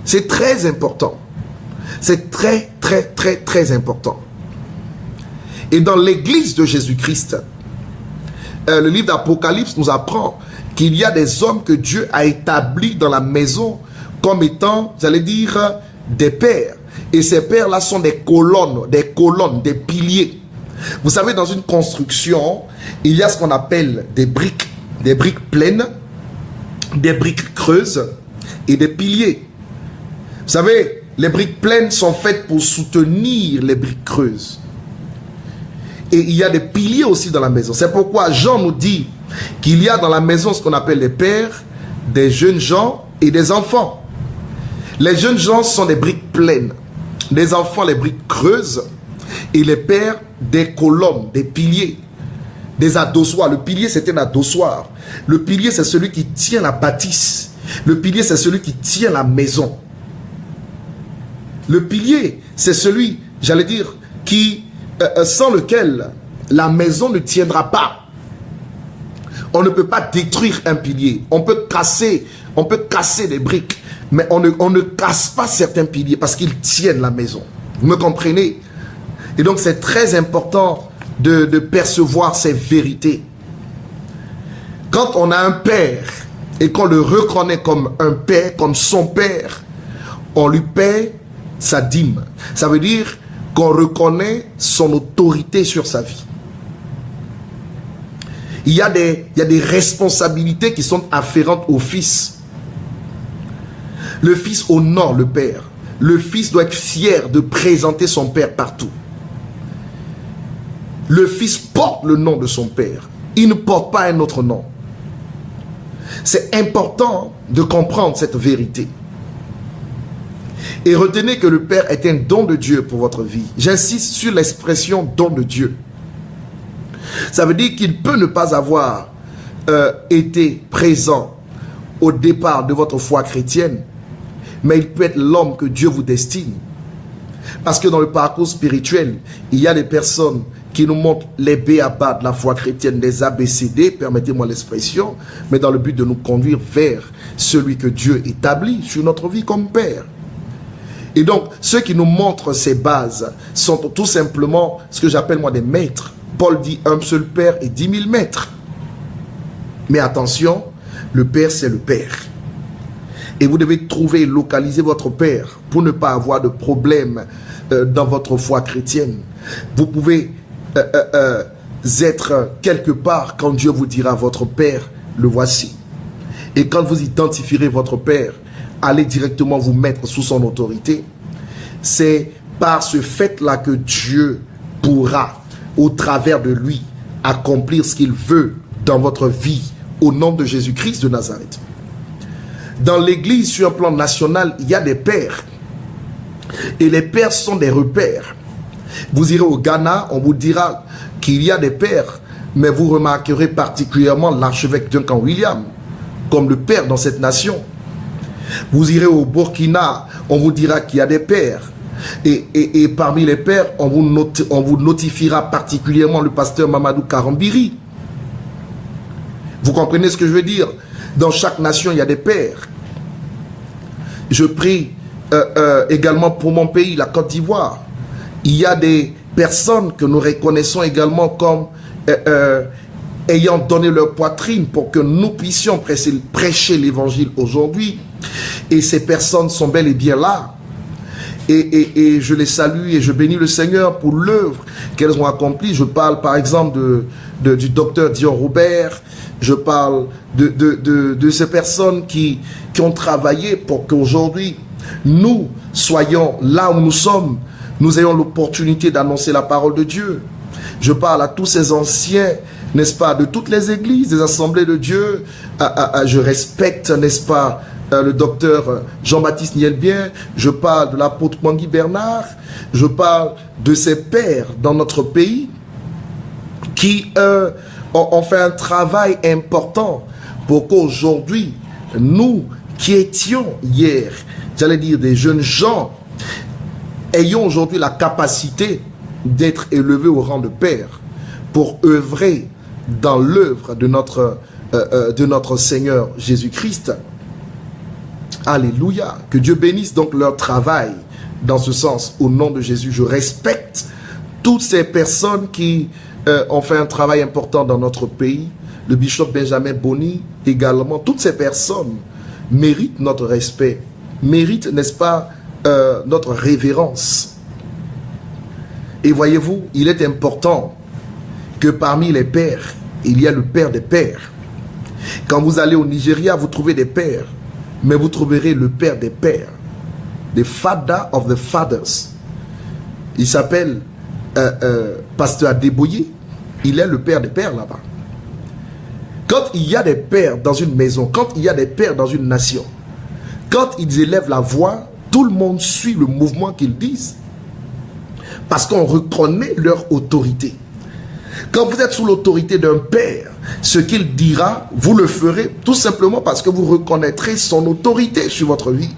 C'est très important. C'est très, très, très, très important. Et dans l'église de Jésus-Christ, le livre d'Apocalypse nous apprend qu'il y a des hommes que Dieu a établis dans la maison comme étant, vous allez dire, des pères. Et ces pères-là sont des colonnes, des piliers. Vous savez, dans une construction, il y a ce qu'on appelle des briques pleines, des briques creuses et des piliers. Vous savez, les briques pleines sont faites pour soutenir les briques creuses. Et il y a des piliers aussi dans la maison. C'est pourquoi Jean nous dit qu'il y a dans la maison ce qu'on appelle les pères, des jeunes gens et des enfants. Les jeunes gens sont des briques pleines. Les enfants, les briques creuses. Et les pères, des colonnes, des piliers, des adossoirs. Le pilier, c'est un adossoir. Le pilier, c'est celui qui tient la bâtisse. Le pilier, c'est celui qui tient la maison. Le pilier, c'est celui, j'allais dire, qui, sans lequel la maison ne tiendra pas. On ne peut pas détruire un pilier. On peut casser des briques, mais on ne casse pas certains piliers parce qu'ils tiennent la maison. Vous me comprenez? Et donc, c'est très important de percevoir ces vérités. Quand on a un père et qu'on le reconnaît comme un père, comme son père, on lui paie sa dîme. Ça veut dire qu'on reconnaît son autorité sur sa vie. Il y a des responsabilités qui sont afférentes au fils. Le fils honore le père. Le fils doit être fier de présenter son père partout. Le fils porte le nom de son père. Il ne porte pas un autre nom. C'est important de comprendre cette vérité. Et retenez que le Père est un don de Dieu pour votre vie. J'insiste sur l'expression don de Dieu. Ça veut dire qu'il peut ne pas avoir été présent au départ de votre foi chrétienne, mais il peut être l'homme que Dieu vous destine. Parce que dans le parcours spirituel, il y a des personnes qui nous montrent les b.a.-ba de la foi chrétienne, les ABCD, permettez-moi l'expression, mais dans le but de nous conduire vers celui que Dieu établit sur notre vie comme Père. Et donc, ceux qui nous montrent ces bases sont tout simplement ce que j'appelle moi des maîtres. Paul dit un seul Père et 10 000 maîtres. Mais attention, le Père c'est le Père. Et vous devez trouver, localiser votre Père pour ne pas avoir de problème dans votre foi chrétienne. Vous pouvez être quelque part quand Dieu vous dira votre Père, le voici. Et quand vous identifierez votre Père, allez directement vous mettre sous son autorité. C'est par ce fait-là que Dieu pourra, au travers de lui, accomplir ce qu'il veut dans votre vie, au nom de Jésus-Christ de Nazareth. Dans l'église, sur un plan national, il y a des pères. Et les pères sont des repères. Vous irez au Ghana, on vous dira qu'il y a des pères, mais vous remarquerez particulièrement l'archevêque Duncan Williams, comme le père dans cette nation. Vous irez au Burkina, on vous dira qu'il y a des pères. Et parmi les pères, on vous notifiera particulièrement le pasteur Mamadou Karambiri. Vous comprenez ce que je veux dire? Dans chaque nation, il y a des pères. Je prie également pour mon pays, la Côte d'Ivoire. Il y a des personnes que nous reconnaissons également comme ayant donné leur poitrine pour que nous puissions prêcher l'évangile aujourd'hui. Et ces personnes sont bel et bien là. Et je les salue et je bénis le Seigneur pour l'œuvre qu'elles ont accomplie. Je parle par exemple du docteur Dion Robert. Je parle de ces personnes qui ont travaillé pour qu'aujourd'hui, nous soyons là où nous sommes. Nous ayons l'opportunité d'annoncer la parole de Dieu. Je parle à tous ces anciens, n'est-ce pas, de toutes les églises, des assemblées de Dieu. Je respecte, n'est-ce pas, le docteur Jean-Baptiste Nielbien. Je parle de l'apôtre Mangui Bernard. Je parle de ces pères dans notre pays qui ont fait un travail important pour qu'aujourd'hui, nous qui étions hier, j'allais dire des jeunes gens, ayons aujourd'hui la capacité d'être élevés au rang de père pour œuvrer dans l'œuvre de notre Seigneur Jésus-Christ. Alléluia. Que Dieu bénisse donc leur travail dans ce sens. Au nom de Jésus, je respecte toutes ces personnes qui ont fait un travail important dans notre pays. Le bishop Benjamin Boni également. Toutes ces personnes méritent notre respect, méritent, n'est-ce pas, notre révérence. Et voyez-vous, il est important que parmi les pères, il y a le père des pères. Quand vous allez au Nigeria, vous trouvez des pères, mais vous trouverez le père des pères, the father of the fathers. Il s'appelle Pasteur Adeboye. Il est le père des pères là-bas. Quand il y a des pères dans une maison, quand il y a des pères dans une nation, quand ils élèvent la voix, tout le monde suit le mouvement qu'ils disent. Parce qu'on reconnaît leur autorité. Quand vous êtes sous l'autorité d'un père, ce qu'il dira, vous le ferez tout simplement parce que vous reconnaîtrez son autorité sur votre vie.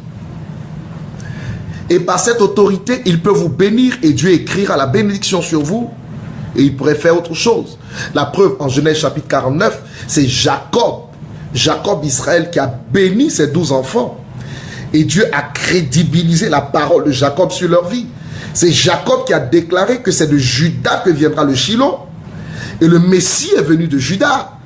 Et par cette autorité, il peut vous bénir et Dieu écrira la bénédiction sur vous. Et il pourrait faire autre chose. La preuve en Genèse chapitre 49, c'est Jacob Israël qui a béni ses 12 enfants. Et Dieu a crédibilisé la parole de Jacob sur leur vie. C'est Jacob qui a déclaré que c'est de Juda que viendra le Shiloh. Et le Messie est venu de Juda.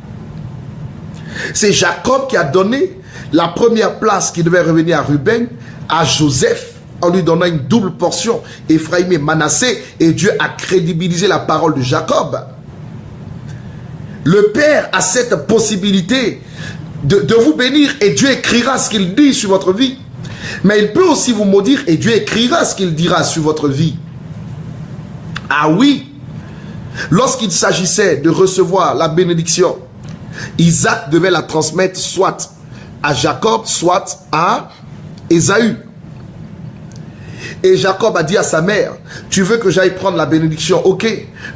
C'est Jacob qui a donné la première place qui devait revenir à Ruben, à Joseph, en lui donnant une double portion, Ephraïm et Manassé, et Dieu a crédibilisé la parole de Jacob. Le Père a cette possibilité de vous bénir et Dieu écrira ce qu'il dit sur votre vie. Mais il peut aussi vous maudire et Dieu écrira ce qu'il dira sur votre vie. Ah oui, lorsqu'il s'agissait de recevoir la bénédiction, Isaac devait la transmettre soit à Jacob, soit à Ésaü. Et Jacob a dit à sa mère, tu veux que j'aille prendre la bénédiction? Ok,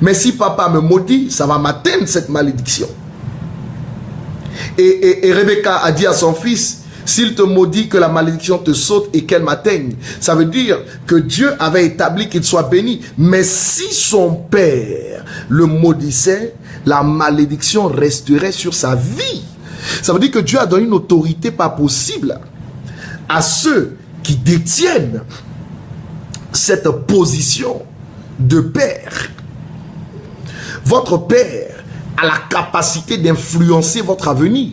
mais si papa me maudit, ça va m'atteindre cette malédiction. Et Rebecca a dit à son fils, s'il te maudit, que la malédiction te saute et qu'elle m'atteigne. Ça veut dire que Dieu avait établi qu'il soit béni. Mais si son père le maudissait, la malédiction resterait sur sa vie. Ça veut dire que Dieu a donné une autorité pas possible à ceux qui détiennent cette position de père. Votre père a la capacité d'influencer votre avenir,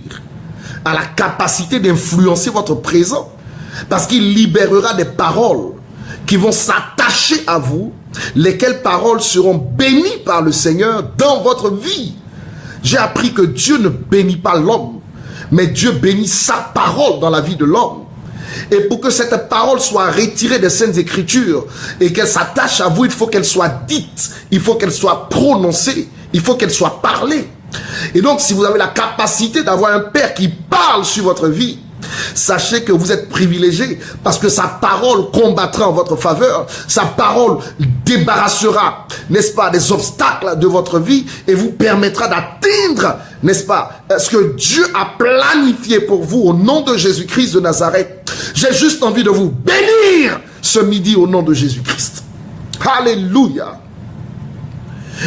a la capacité d'influencer votre présent, parce qu'il libérera des paroles qui vont s'attacher à vous, lesquelles paroles seront bénies par le Seigneur dans votre vie. J'ai appris que Dieu ne bénit pas l'homme, mais Dieu bénit sa parole dans la vie de l'homme. Et pour que cette parole soit retirée des Saintes Écritures et qu'elle s'attache à vous, il faut qu'elle soit dite, il faut qu'elle soit prononcée, il faut qu'elle soit parlée. Et donc, si vous avez la capacité d'avoir un Père qui parle sur votre vie, sachez que vous êtes privilégié parce que sa parole combattra en votre faveur. Sa parole débarrassera, n'est-ce pas, des obstacles de votre vie et vous permettra d'atteindre, n'est-ce pas, ce que Dieu a planifié pour vous au nom de Jésus-Christ de Nazareth. J'ai juste envie de vous bénir ce midi au nom de Jésus-Christ. Alléluia.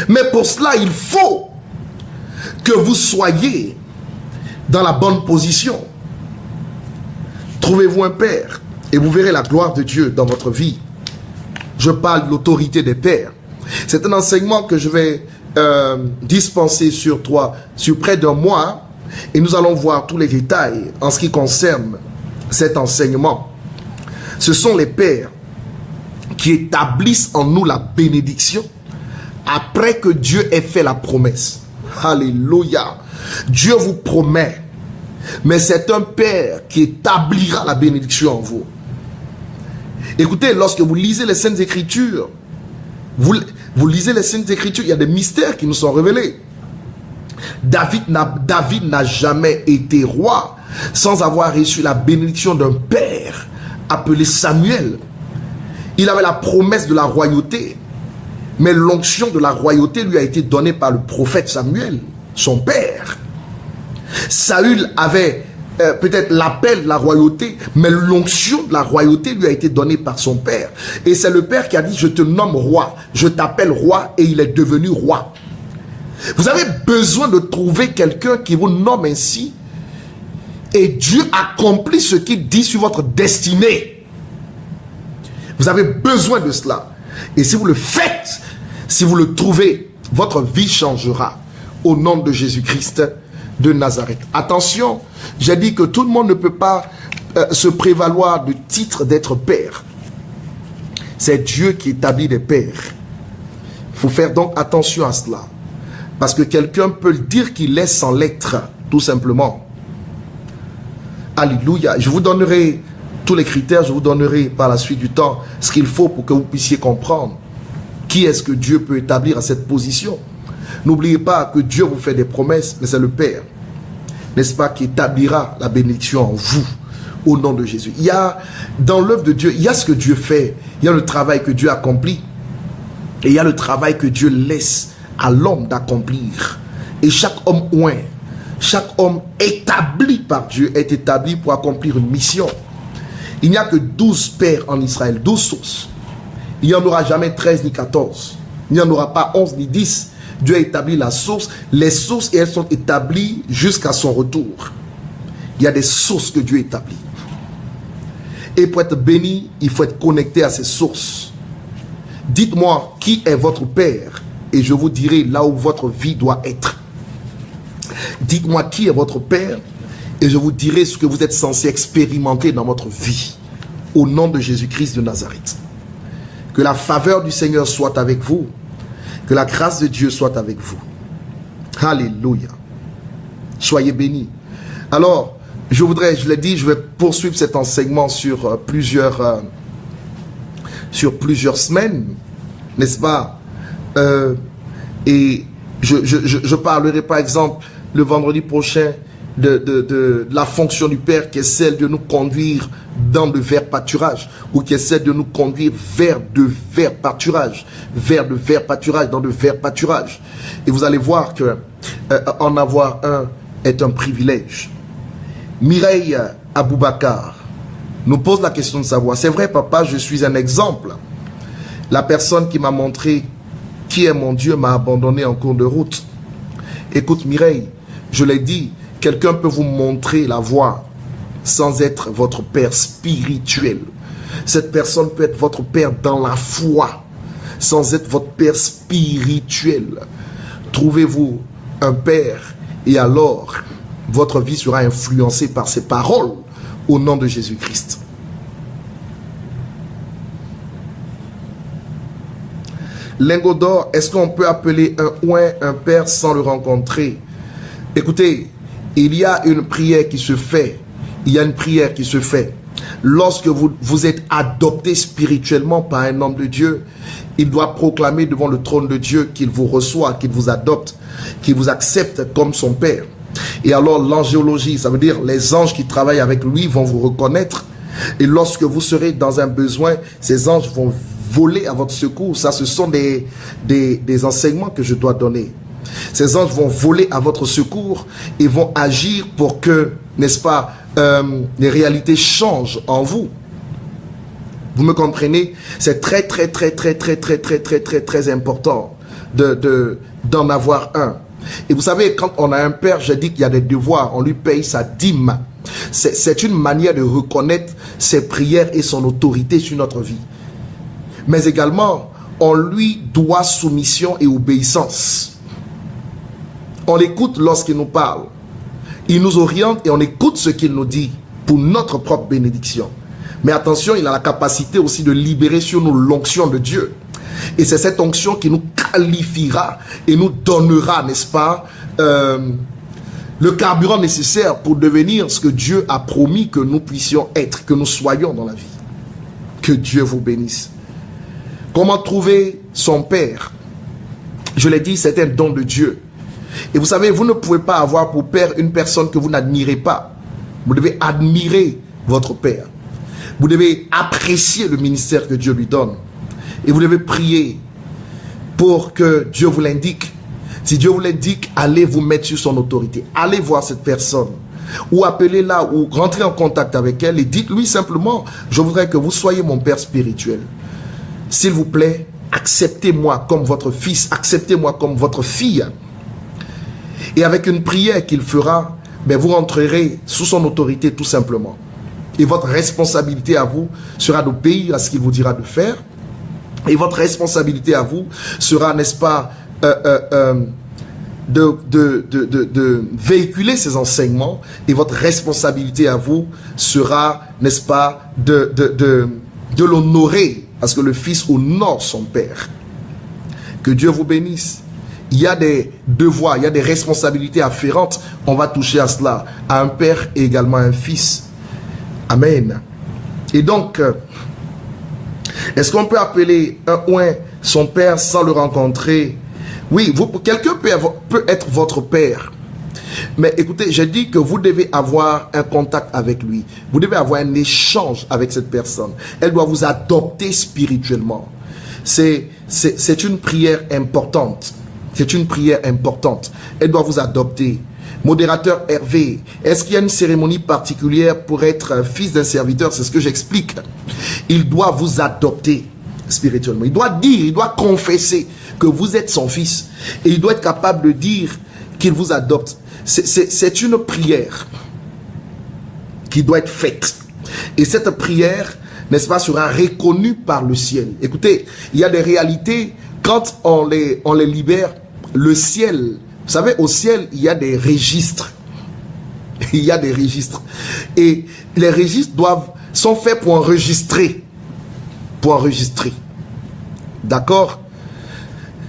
Mais pour cela, il faut que vous soyez dans la bonne position. Trouvez-vous un père et vous verrez la gloire de Dieu dans votre vie. Je parle de l'autorité des pères. C'est un enseignement que je vais dispenser sur près d'un mois, et nous allons voir tous les détails en ce qui concerne cet enseignement. Ce sont les pères qui établissent en nous la bénédiction après que Dieu ait fait la promesse. Alléluia. Dieu vous promet, mais c'est un père qui établira la bénédiction en vous. Écoutez, lorsque vous lisez les Saintes Écritures, vous lisez les Saintes Écritures, il y a des mystères qui nous sont révélés. David n'a jamais été roi sans avoir reçu la bénédiction d'un père appelé Samuel. Il avait la promesse de la royauté, mais l'onction de la royauté lui a été donnée par le prophète Samuel, son père. Saül avait peut-être l'appel de la royauté, mais l'onction de la royauté lui a été donnée par son père. Et c'est le père qui a dit, je te nomme roi, je t'appelle roi, et il est devenu roi. Vous avez besoin de trouver quelqu'un qui vous nomme ainsi, et Dieu accomplit ce qu'il dit sur votre destinée. Vous avez besoin de cela. Et si vous le faites, si vous le trouvez, votre vie changera au nom de Jésus-Christ de Nazareth. Attention, j'ai dit que tout le monde ne peut pas se prévaloir du titre d'être père. C'est Dieu qui établit les pères. Il faut faire donc attention à cela. Parce que quelqu'un peut dire qu'il est sans l'être, tout simplement. Alléluia. Je vous donnerai tous les critères, je vous donnerai par la suite du temps ce qu'il faut pour que vous puissiez comprendre qui est-ce que Dieu peut établir à cette position. N'oubliez pas que Dieu vous fait des promesses, mais c'est le Père, n'est-ce pas, qui établira la bénédiction en vous, au nom de Jésus. Il y a, dans l'œuvre de Dieu, il y a ce que Dieu fait, il y a le travail que Dieu accomplit, et il y a le travail que Dieu laisse à l'homme d'accomplir. Et chaque homme établi par Dieu est établi pour accomplir une mission. Il n'y a que 12 pères en Israël, 12 sources. Il n'y en aura jamais 13 ni 14. Il n'y en aura pas 11 ni 10. Dieu a établi la source, les sources, et elles sont établies jusqu'à son retour. Il y a des sources que Dieu établit. Et pour être béni, il faut être connecté à ces sources. Dites-moi qui est votre Père et je vous dirai là où votre vie doit être. Dites-moi qui est votre Père et je vous dirai ce que vous êtes censé expérimenter dans votre vie. Au nom de Jésus-Christ de Nazareth. Que la faveur du Seigneur soit avec vous. Que la grâce de Dieu soit avec vous. Alléluia. Soyez bénis. Alors, je l'ai dit, je vais poursuivre cet enseignement sur plusieurs semaines, n'est-ce pas? Et je parlerai par exemple le vendredi prochain de la fonction du Père, qui est celle de nous conduire dans de verts pâturages, ou qui est celle de nous conduire vers de verts pâturages, dans de verts pâturages. Et vous allez voir que en avoir un est un privilège. Mireille Aboubakar nous pose la question de savoir, c'est vrai papa, je suis un exemple. La personne qui m'a montré qui est mon Dieu m'a abandonné en cours de route. Écoute Mireille, je l'ai dit, quelqu'un peut vous montrer la voie sans être votre père spirituel. Cette personne peut être votre père dans la foi, sans être votre père spirituel. Trouvez-vous un père et alors votre vie sera influencée par ses paroles au nom de Jésus-Christ. Lingot d'or, est-ce qu'on peut appeler un oint un père sans le rencontrer? Écoutez, il y a une prière qui se fait. Il y a une prière qui se fait. Lorsque vous êtes adopté spirituellement par un homme de Dieu, il doit proclamer devant le trône de Dieu qu'il vous reçoit, qu'il vous adopte, qu'il vous accepte comme son père. Et alors l'angéologie, ça veut dire les anges qui travaillent avec lui vont vous reconnaître. Et lorsque vous serez dans un besoin, ces anges vont voler à votre secours. Ça, ce sont des enseignements que je dois donner. Ces anges vont voler à votre secours et vont agir pour que, n'est-ce pas, les réalités changent en vous. Vous me comprenez? C'est très important d'en avoir un. Et vous savez, quand on a un père, je dis qu'il y a des devoirs, on lui paye sa dîme. C'est une manière de reconnaître ses prières et son autorité sur notre vie. Mais également, on lui doit soumission et obéissance. On l'écoute lorsqu'il nous parle. Il nous oriente et on écoute ce qu'il nous dit pour notre propre bénédiction. Mais attention, il a la capacité aussi de libérer sur nous l'onction de Dieu. Et c'est cette onction qui nous qualifiera et nous donnera, n'est-ce pas, le carburant nécessaire pour devenir ce que Dieu a promis que nous puissions être, que nous soyons dans la vie. Que Dieu vous bénisse. Comment trouver son père? Je l'ai dit, c'est un don de Dieu. Et vous savez, vous ne pouvez pas avoir pour père une personne que vous n'admirez pas. Vous devez admirer votre père. Vous devez apprécier le ministère que Dieu lui donne. Et vous devez prier pour que Dieu vous l'indique. Si Dieu vous l'indique, allez vous mettre sur son autorité. Allez voir cette personne. Ou appelez-la ou rentrez en contact avec elle et dites-lui simplement, je voudrais que vous soyez mon père spirituel. S'il vous plaît, acceptez-moi comme votre fils, acceptez-moi comme votre fille. Et avec une prière qu'il fera, ben vous rentrerez sous son autorité tout simplement. Et votre responsabilité à vous sera d'obéir à ce qu'il vous dira de faire. Et votre responsabilité à vous sera, n'est-ce pas, de véhiculer ces enseignements. Et votre responsabilité à vous sera, n'est-ce pas, de l'honorer. Parce que le fils honore son père. Que Dieu vous bénisse. Il y a des devoirs, il y a des responsabilités afférentes. On va toucher à cela, à un père et également à un fils. Amen. Et donc, est-ce qu'on peut appeler un oint son père sans le rencontrer? Oui, quelqu'un peut être votre père. Mais écoutez, j'ai dit que vous devez avoir un contact avec lui. Vous devez avoir un échange avec cette personne. Elle doit vous adopter spirituellement. C'est une prière importante. C'est une prière importante. Elle doit vous adopter. Modérateur Hervé, est-ce qu'il y a une cérémonie particulière pour être fils d'un serviteur? C'est ce que j'explique. Il doit vous adopter spirituellement. Il doit dire, il doit confesser que vous êtes son fils. Et il doit être capable de dire qu'il vous adopte. C'est une prière qui doit être faite. Et cette prière, n'est-ce pas, sera reconnue par le ciel. Écoutez, il y a des réalités, quand on les libère, le ciel, vous savez, au ciel, il y a des registres. Il y a des registres. Et les registres sont faits pour enregistrer. Pour enregistrer. D'accord?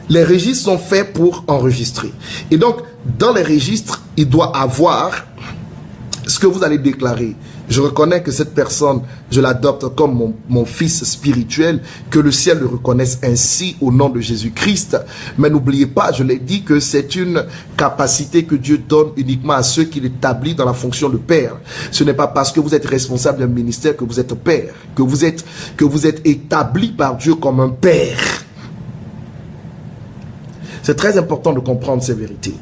Les registres sont faits pour enregistrer. Et donc, dans les registres, il doit avoir ce que vous allez déclarer. Je reconnais que cette personne, je l'adopte comme mon fils spirituel, que le ciel le reconnaisse ainsi au nom de Jésus-Christ. Mais n'oubliez pas, je l'ai dit, que c'est une capacité que Dieu donne uniquement à ceux qu'il établit dans la fonction de père. Ce n'est pas parce que vous êtes responsable d'un ministère que vous êtes père, que vous êtes établi par Dieu comme un père. C'est très important de comprendre ces vérités.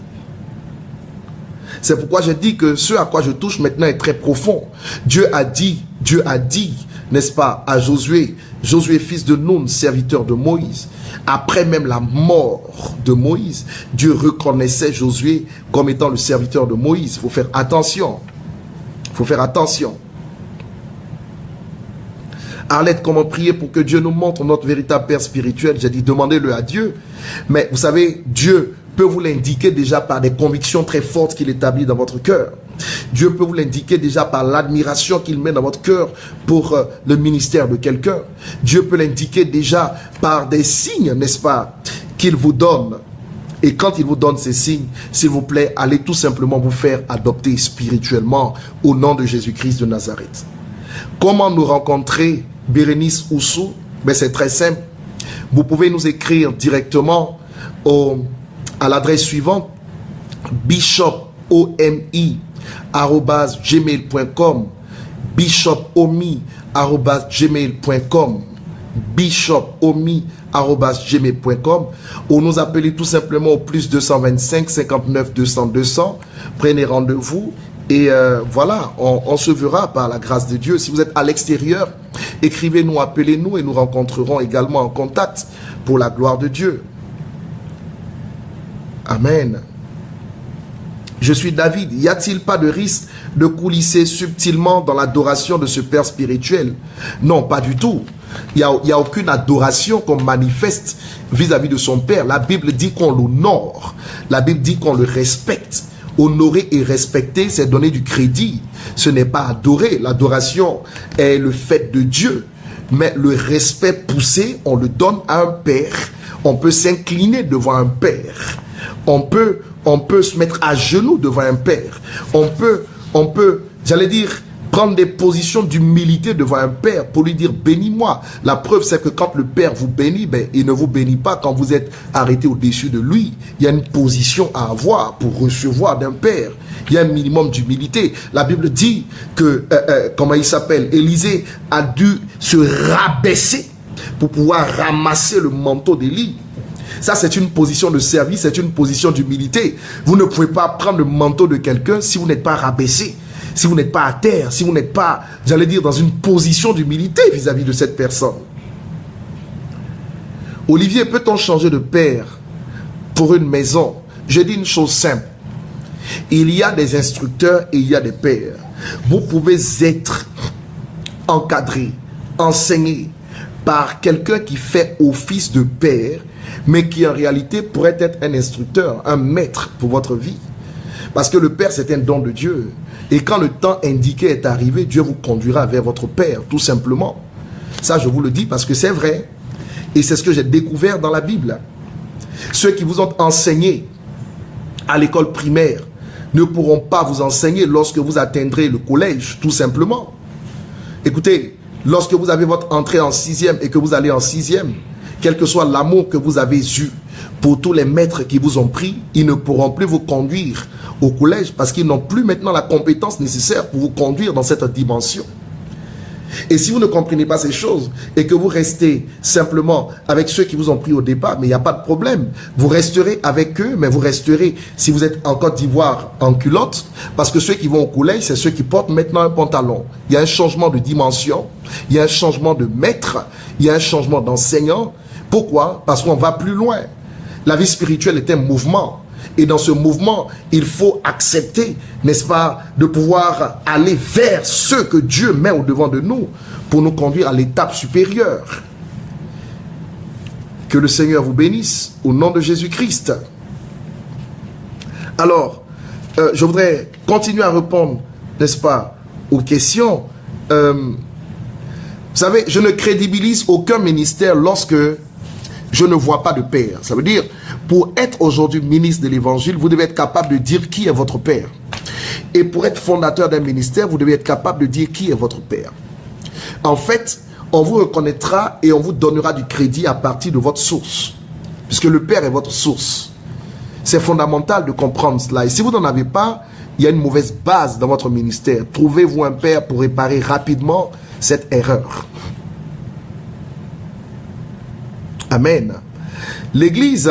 C'est pourquoi je dis que ce à quoi je touche maintenant est très profond. Dieu a dit, n'est-ce pas, à Josué, fils de Nun, serviteur de Moïse, après même la mort de Moïse, Dieu reconnaissait Josué comme étant le serviteur de Moïse. Il faut faire attention. Il faut faire attention. Arlette, comment prier pour que Dieu nous montre notre véritable Père spirituel? J'ai dit, demandez-le à Dieu. Mais vous savez, Dieu peut vous l'indiquer déjà par des convictions très fortes qu'il établit dans votre cœur. Dieu peut vous l'indiquer déjà par l'admiration qu'il met dans votre cœur pour le ministère de quelqu'un. Dieu peut l'indiquer déjà par des signes, n'est-ce pas, qu'il vous donne. Et quand il vous donne ces signes, s'il vous plaît, allez tout simplement vous faire adopter spirituellement au nom de Jésus-Christ de Nazareth. Comment nous rencontrer, Bérénice Oussou? Ben, c'est très simple. Vous pouvez nous écrire directement à l'adresse suivante, bishopomi@gmail.com, bishopomi@gmail.com, bishopomi@gmail.com, ou nous appeler tout simplement au plus 225 59 200 200. Prenez rendez-vous et voilà, on se verra par la grâce de Dieu. Si vous êtes à l'extérieur, écrivez-nous, appelez-nous et nous rencontrerons également en contact pour la gloire de Dieu. Amen. Je suis David. Y a-t-il pas de risque de coulisser subtilement dans l'adoration de ce Père spirituel? Non, pas du tout. Il n'y a aucune adoration qu'on manifeste vis-à-vis de son Père. La Bible dit qu'on l'honore. La Bible dit qu'on le respecte. Honorer et respecter, c'est donner du crédit. Ce n'est pas adorer. L'adoration est le fait de Dieu. Mais le respect poussé, on le donne à un Père. On peut s'incliner devant un Père. On peut se mettre à genoux devant un Père. On peut, j'allais dire, prendre des positions d'humilité devant un Père pour lui dire bénis-moi. La preuve, c'est que quand le Père vous bénit, ben, il ne vous bénit pas quand vous êtes arrêté au-dessus de lui. Il y a une position à avoir pour recevoir d'un Père. Il y a un minimum d'humilité. La Bible dit que, comment il s'appelle, Élisée a dû se rabaisser pour pouvoir ramasser le manteau d'Élie. Ça, c'est une position de service, c'est une position d'humilité. Vous ne pouvez pas prendre le manteau de quelqu'un si vous n'êtes pas rabaissé, si vous n'êtes pas à terre, si vous n'êtes pas, j'allais dire, dans une position d'humilité vis-à-vis de cette personne. Olivier, peut-on changer de père pour une maison? Je dis une chose simple. Il y a des instructeurs et il y a des pères. Vous pouvez être encadré, enseigné par quelqu'un qui fait office de père, mais qui en réalité pourrait être un instructeur, un maître pour votre vie. Parce que le Père, c'est un don de Dieu. Et quand le temps indiqué est arrivé, Dieu vous conduira vers votre Père, tout simplement. Ça, je vous le dis parce que c'est vrai. Et c'est ce que j'ai découvert dans la Bible. Ceux qui vous ont enseigné à l'école primaire ne pourront pas vous enseigner lorsque vous atteindrez le collège, tout simplement. Écoutez, lorsque vous avez votre entrée en 6e et que vous allez en 6e, quel que soit l'amour que vous avez eu pour tous les maîtres qui vous ont pris, ils ne pourront plus vous conduire au collège parce qu'ils n'ont plus maintenant la compétence nécessaire pour vous conduire dans cette dimension. Et si vous ne comprenez pas ces choses et que vous restez simplement avec ceux qui vous ont pris au départ, mais il n'y a pas de problème. Vous resterez avec eux, mais vous resterez, si vous êtes en Côte d'Ivoire, en culotte, parce que ceux qui vont au collège, c'est ceux qui portent maintenant un pantalon. Il y a un changement de dimension, il y a un changement de maître, il y a un changement d'enseignant. Pourquoi? Parce qu'on va plus loin. La vie spirituelle est un mouvement. Et dans ce mouvement, il faut accepter, n'est-ce pas, de pouvoir aller vers ce que Dieu met au-devant de nous pour nous conduire à l'étape supérieure. Que le Seigneur vous bénisse au nom de Jésus-Christ. Alors, je voudrais continuer à répondre, n'est-ce pas, aux questions. Vous savez, je ne crédibilise aucun ministère lorsque je ne vois pas de père. Ça veut dire, pour être aujourd'hui ministre de l'évangile, vous devez être capable de dire qui est votre père. Et pour être fondateur d'un ministère, vous devez être capable de dire qui est votre père. En fait, on vous reconnaîtra et on vous donnera du crédit à partir de votre source. Puisque le père est votre source. C'est fondamental de comprendre cela. Et si vous n'en avez pas, il y a une mauvaise base dans votre ministère. Trouvez-vous un père pour réparer rapidement cette erreur. Amen. L'église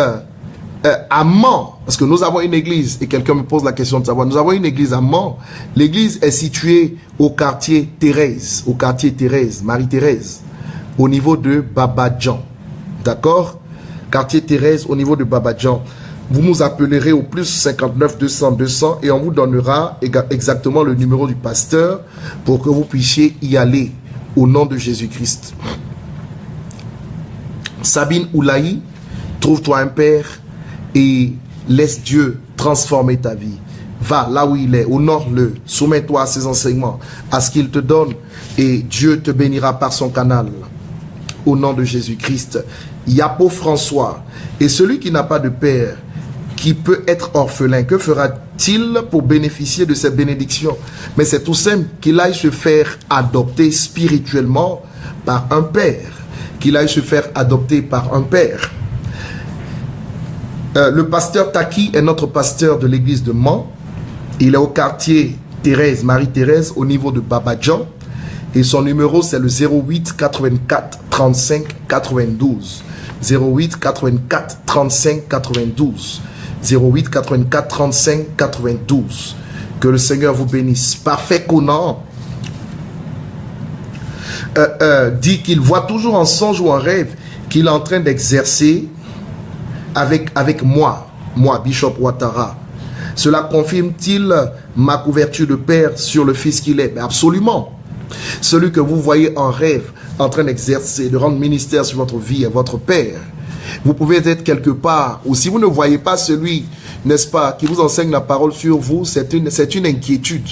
à Mans, parce que nous avons une église, et quelqu'un me pose la question de savoir, nous avons une église à Mans. L'église est située au quartier Thérèse, Marie-Thérèse, au niveau de Babadjan. D'accord? Quartier Thérèse, au niveau de Babadjan. Vous nous appellerez au plus 59 200 200 et on vous donnera exactement le numéro du pasteur pour que vous puissiez y aller au nom de Jésus-Christ. Sabine Oulaï, trouve-toi un père et laisse Dieu transformer ta vie. Va là où il est, honore-le, soumets-toi à ses enseignements, à ce qu'il te donne et Dieu te bénira par son canal. Au nom de Jésus-Christ. Yapo François, et celui qui n'a pas de père, qui peut être orphelin, que fera-t-il pour bénéficier de cette bénédiction? Mais c'est tout simple, qu'il aille se faire adopter spirituellement par un père. Qu'il aille se faire adopter par un père. Le pasteur Taki est notre pasteur de l'église de Mans. Il est au quartier Thérèse, Marie-Thérèse, au niveau de Babadjan. Et son numéro, c'est le 08 84 35 92. 08 84 35 92. 08 84 35 92. Que le Seigneur vous bénisse. Parfait Conan dit qu'il voit toujours en songe ou en rêve qu'il est en train d'exercer avec moi, Bishop Ouattara. Cela confirme-t-il ma couverture de père sur le fils qu'il est? Mais absolument. Celui que vous voyez en rêve en train d'exercer, de rendre ministère sur votre vie est votre père. Vous pouvez être quelque part, ou si vous ne voyez pas celui, n'est-ce pas, qui vous enseigne la parole sur vous, c'est une inquiétude.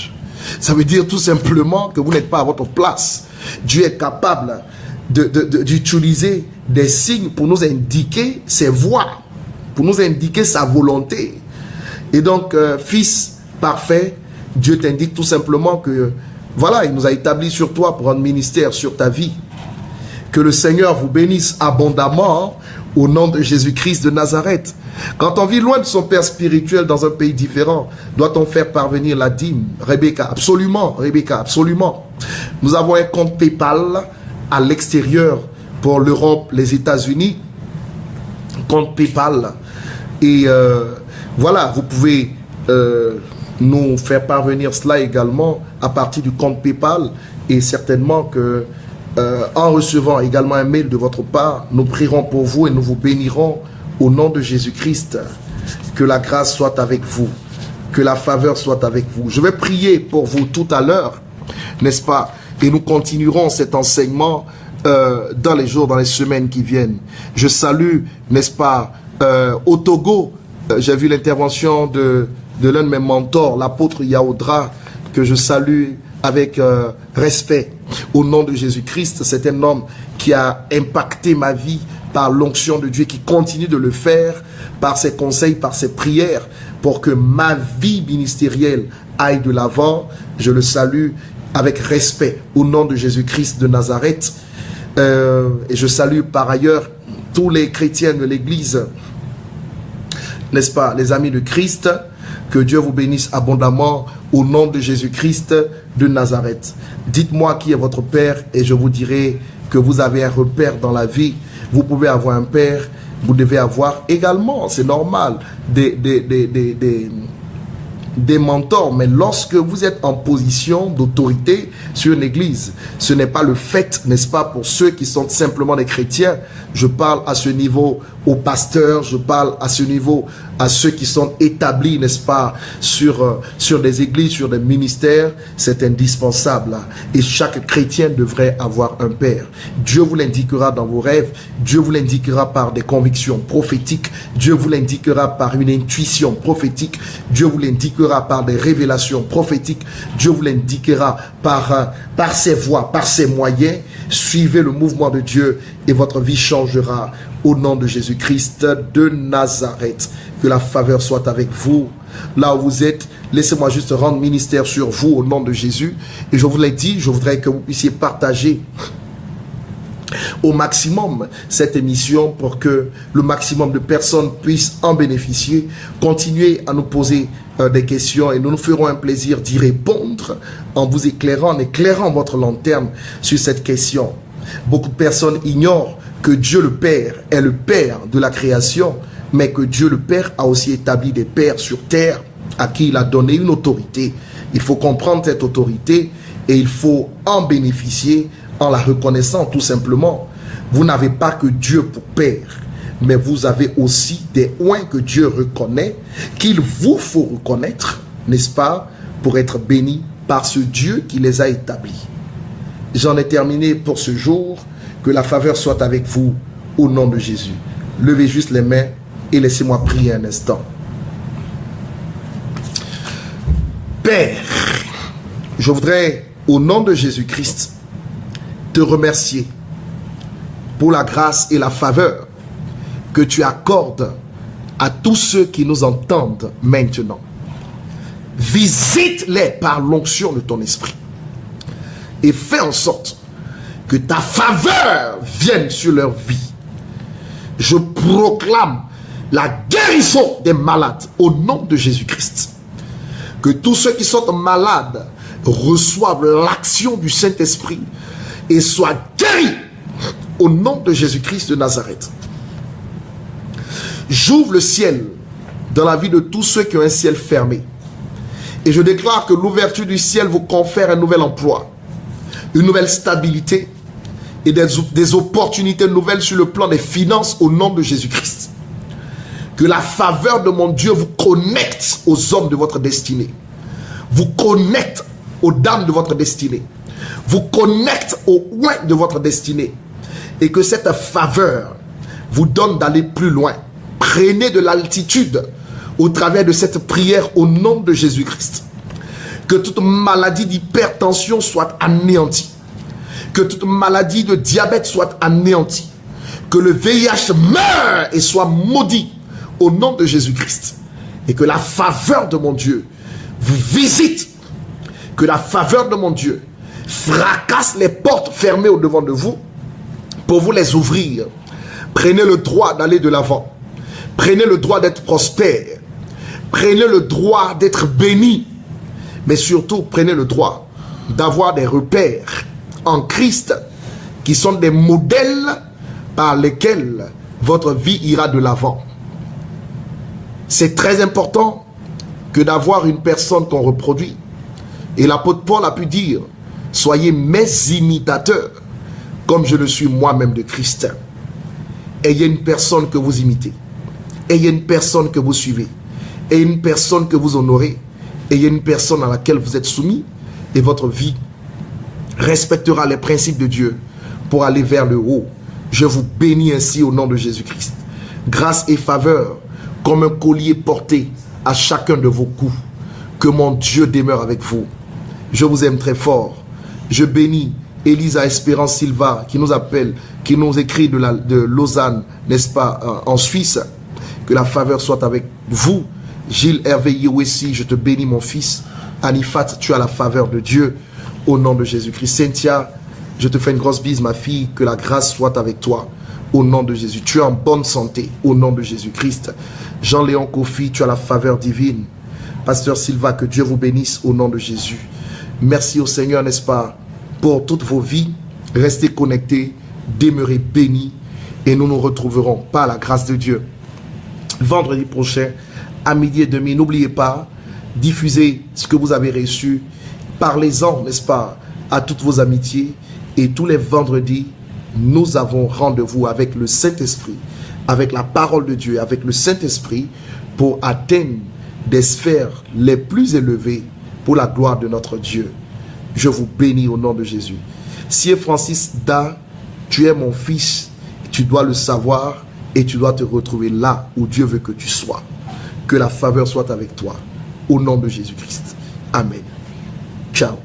Ça veut dire tout simplement que vous n'êtes pas à votre place. Dieu est capable d'utiliser des signes pour nous indiquer ses voies, pour nous indiquer sa volonté. Et donc, fils parfait, Dieu t'indique tout simplement que, voilà, il nous a établis sur toi pour rendre ministère sur ta vie. Que le Seigneur vous bénisse abondamment au nom de Jésus-Christ de Nazareth. Quand on vit loin de son père spirituel dans un pays différent, doit-on faire parvenir la dîme? Rebecca, absolument. Rebecca, absolument. Nous avons un compte PayPal à l'extérieur pour l'Europe, les États-Unis. Compte PayPal. Et voilà, vous pouvez nous faire parvenir cela également à partir du compte PayPal. Et certainement que en recevant également un mail de votre part, nous prierons pour vous et nous vous bénirons au nom de Jésus-Christ. Que la grâce soit avec vous, que la faveur soit avec vous. Je vais prier pour vous tout à l'heure, n'est-ce pas? Et nous continuerons cet enseignement dans les jours, dans les semaines qui viennent. Je salue, n'est-ce pas, au Togo, j'ai vu l'intervention de l'un de mes mentors, l'apôtre Yaoudra, que je salue avec respect. Au nom de Jésus-Christ, c'est un homme qui a impacté ma vie par l'onction de Dieu, qui continue de le faire par ses conseils, par ses prières, pour que ma vie ministérielle aille de l'avant. Je le salue avec respect au nom de Jésus-Christ de Nazareth. Et je salue par ailleurs tous les chrétiens de l'église, n'est-ce pas, les amis de Christ. Que Dieu vous bénisse abondamment au nom de Jésus-Christ de Nazareth. Dites-moi qui est votre père et je vous dirai que vous avez un repère dans la vie. Vous pouvez avoir un père, vous devez avoir également, c'est normal, des mentors. Mais lorsque vous êtes en position d'autorité sur une église, ce n'est pas le fait, n'est-ce pas, pour ceux qui sont simplement des chrétiens. Je parle à ce niveau aux pasteurs, je parle à ce niveau à ceux qui sont établis, n'est-ce pas, sur des églises, sur des ministères. C'est indispensable. Et chaque chrétien devrait avoir un père. Dieu vous l'indiquera dans vos rêves. Dieu vous l'indiquera par des convictions prophétiques. Dieu vous l'indiquera par une intuition prophétique. Dieu vous l'indiquera par des révélations prophétiques. Dieu vous l'indiquera par ses voies, par ses moyens. Suivez le mouvement de Dieu et votre vie changera au nom de Jésus-Christ de Nazareth. Que la faveur soit avec vous. Là où vous êtes, laissez-moi juste rendre ministère sur vous au nom de Jésus. Et je vous l'ai dit, je voudrais que vous puissiez partager au maximum cette émission pour que le maximum de personnes puissent en bénéficier. Continuez à nous poser des questions et nous nous ferons un plaisir d'y répondre en vous éclairant, en éclairant votre lanterne sur cette question. Beaucoup de personnes ignorent que Dieu le Père est le Père de la création, mais que Dieu le Père a aussi établi des pères sur terre à qui il a donné une autorité. Il faut comprendre cette autorité et il faut en bénéficier en la reconnaissant tout simplement. Vous n'avez pas que Dieu pour père, mais vous avez aussi des oints que Dieu reconnaît, qu'il vous faut reconnaître, n'est-ce pas, pour être béni par ce Dieu qui les a établis. J'en ai terminé pour ce jour. Que la faveur soit avec vous au nom de Jésus. Levez juste les mains et laissez-moi prier un instant. Père, je voudrais au nom de Jésus-Christ te remercier pour la grâce et la faveur que tu accordes à tous ceux qui nous entendent maintenant. Visite-les par l'onction de ton esprit et fais en sorte que ta faveur vienne sur leur vie. Je proclame la guérison des malades au nom de Jésus-Christ. Que tous ceux qui sont malades reçoivent l'action du Saint-Esprit et soient guéris au nom de Jésus-Christ de Nazareth. J'ouvre le ciel dans la vie de tous ceux qui ont un ciel fermé. Et je déclare que l'ouverture du ciel vous confère un nouvel emploi, une nouvelle stabilité et des opportunités nouvelles sur le plan des finances au nom de Jésus-Christ. Que la faveur de mon Dieu vous connecte aux hommes de votre destinée, vous connecte aux dames de votre destinée, vous connecte aux oints de votre destinée, et que cette faveur vous donne d'aller plus loin. Prenez de l'altitude au travers de cette prière au nom de Jésus-Christ. Que toute maladie d'hypertension soit anéantie. Que toute maladie de diabète soit anéantie. Que le VIH meure et soit maudit au nom de Jésus-Christ. Et que la faveur de mon Dieu vous visite. Que la faveur de mon Dieu fracasse les portes fermées au-devant de vous pour vous les ouvrir. Prenez le droit d'aller de l'avant. Prenez le droit d'être prospère. Prenez le droit d'être béni. Mais surtout, prenez le droit d'avoir des repères en Christ qui sont des modèles par lesquels votre vie ira de l'avant. C'est très important que d'avoir une personne qu'on reproduit. Et l'apôtre Paul a pu dire, soyez mes imitateurs comme je le suis moi-même de Christ. Ayez une personne que vous imitez. Ayez une personne que vous suivez. Ayez une personne que vous honorez. Ayez une personne à laquelle vous êtes soumis. Et votre vie respectera les principes de Dieu pour aller vers le haut. Je vous bénis ainsi au nom de Jésus-Christ. Grâce et faveur comme un collier porté à chacun de vos coups. Que mon Dieu demeure avec vous. Je vous aime très fort. Je bénis Elisa Espérance Silva qui nous appelle, qui nous écrit de Lausanne, n'est-ce pas, en Suisse. Que la faveur soit avec vous. Gilles Hervé Yewessi, je te bénis mon fils. Anifat, tu as la faveur de Dieu au nom de Jésus-Christ. Cynthia, je te fais une grosse bise ma fille. Que la grâce soit avec toi au nom de Jésus. Tu es en bonne santé au nom de Jésus-Christ. Jean-Léon Kofi, tu as la faveur divine. Pasteur Silva, que Dieu vous bénisse au nom de Jésus. Merci au Seigneur, n'est-ce pas, pour toutes vos vies. Restez connectés, demeurez bénis et nous nous retrouverons par la grâce de Dieu vendredi prochain à 12h30. N'oubliez pas, diffusez ce que vous avez reçu. Parlez-en, n'est-ce pas, à toutes vos amitiés. Et tous les vendredis, nous avons rendez-vous avec le Saint-Esprit, avec la parole de Dieu, avec le Saint-Esprit, pour atteindre des sphères les plus élevées pour la gloire de notre Dieu. Je vous bénis au nom de Jésus. Si Francis Da, tu es mon fils, tu dois le savoir et tu dois te retrouver là où Dieu veut que tu sois. Que la faveur soit avec toi. Au nom de Jésus-Christ. Amen. Ciao.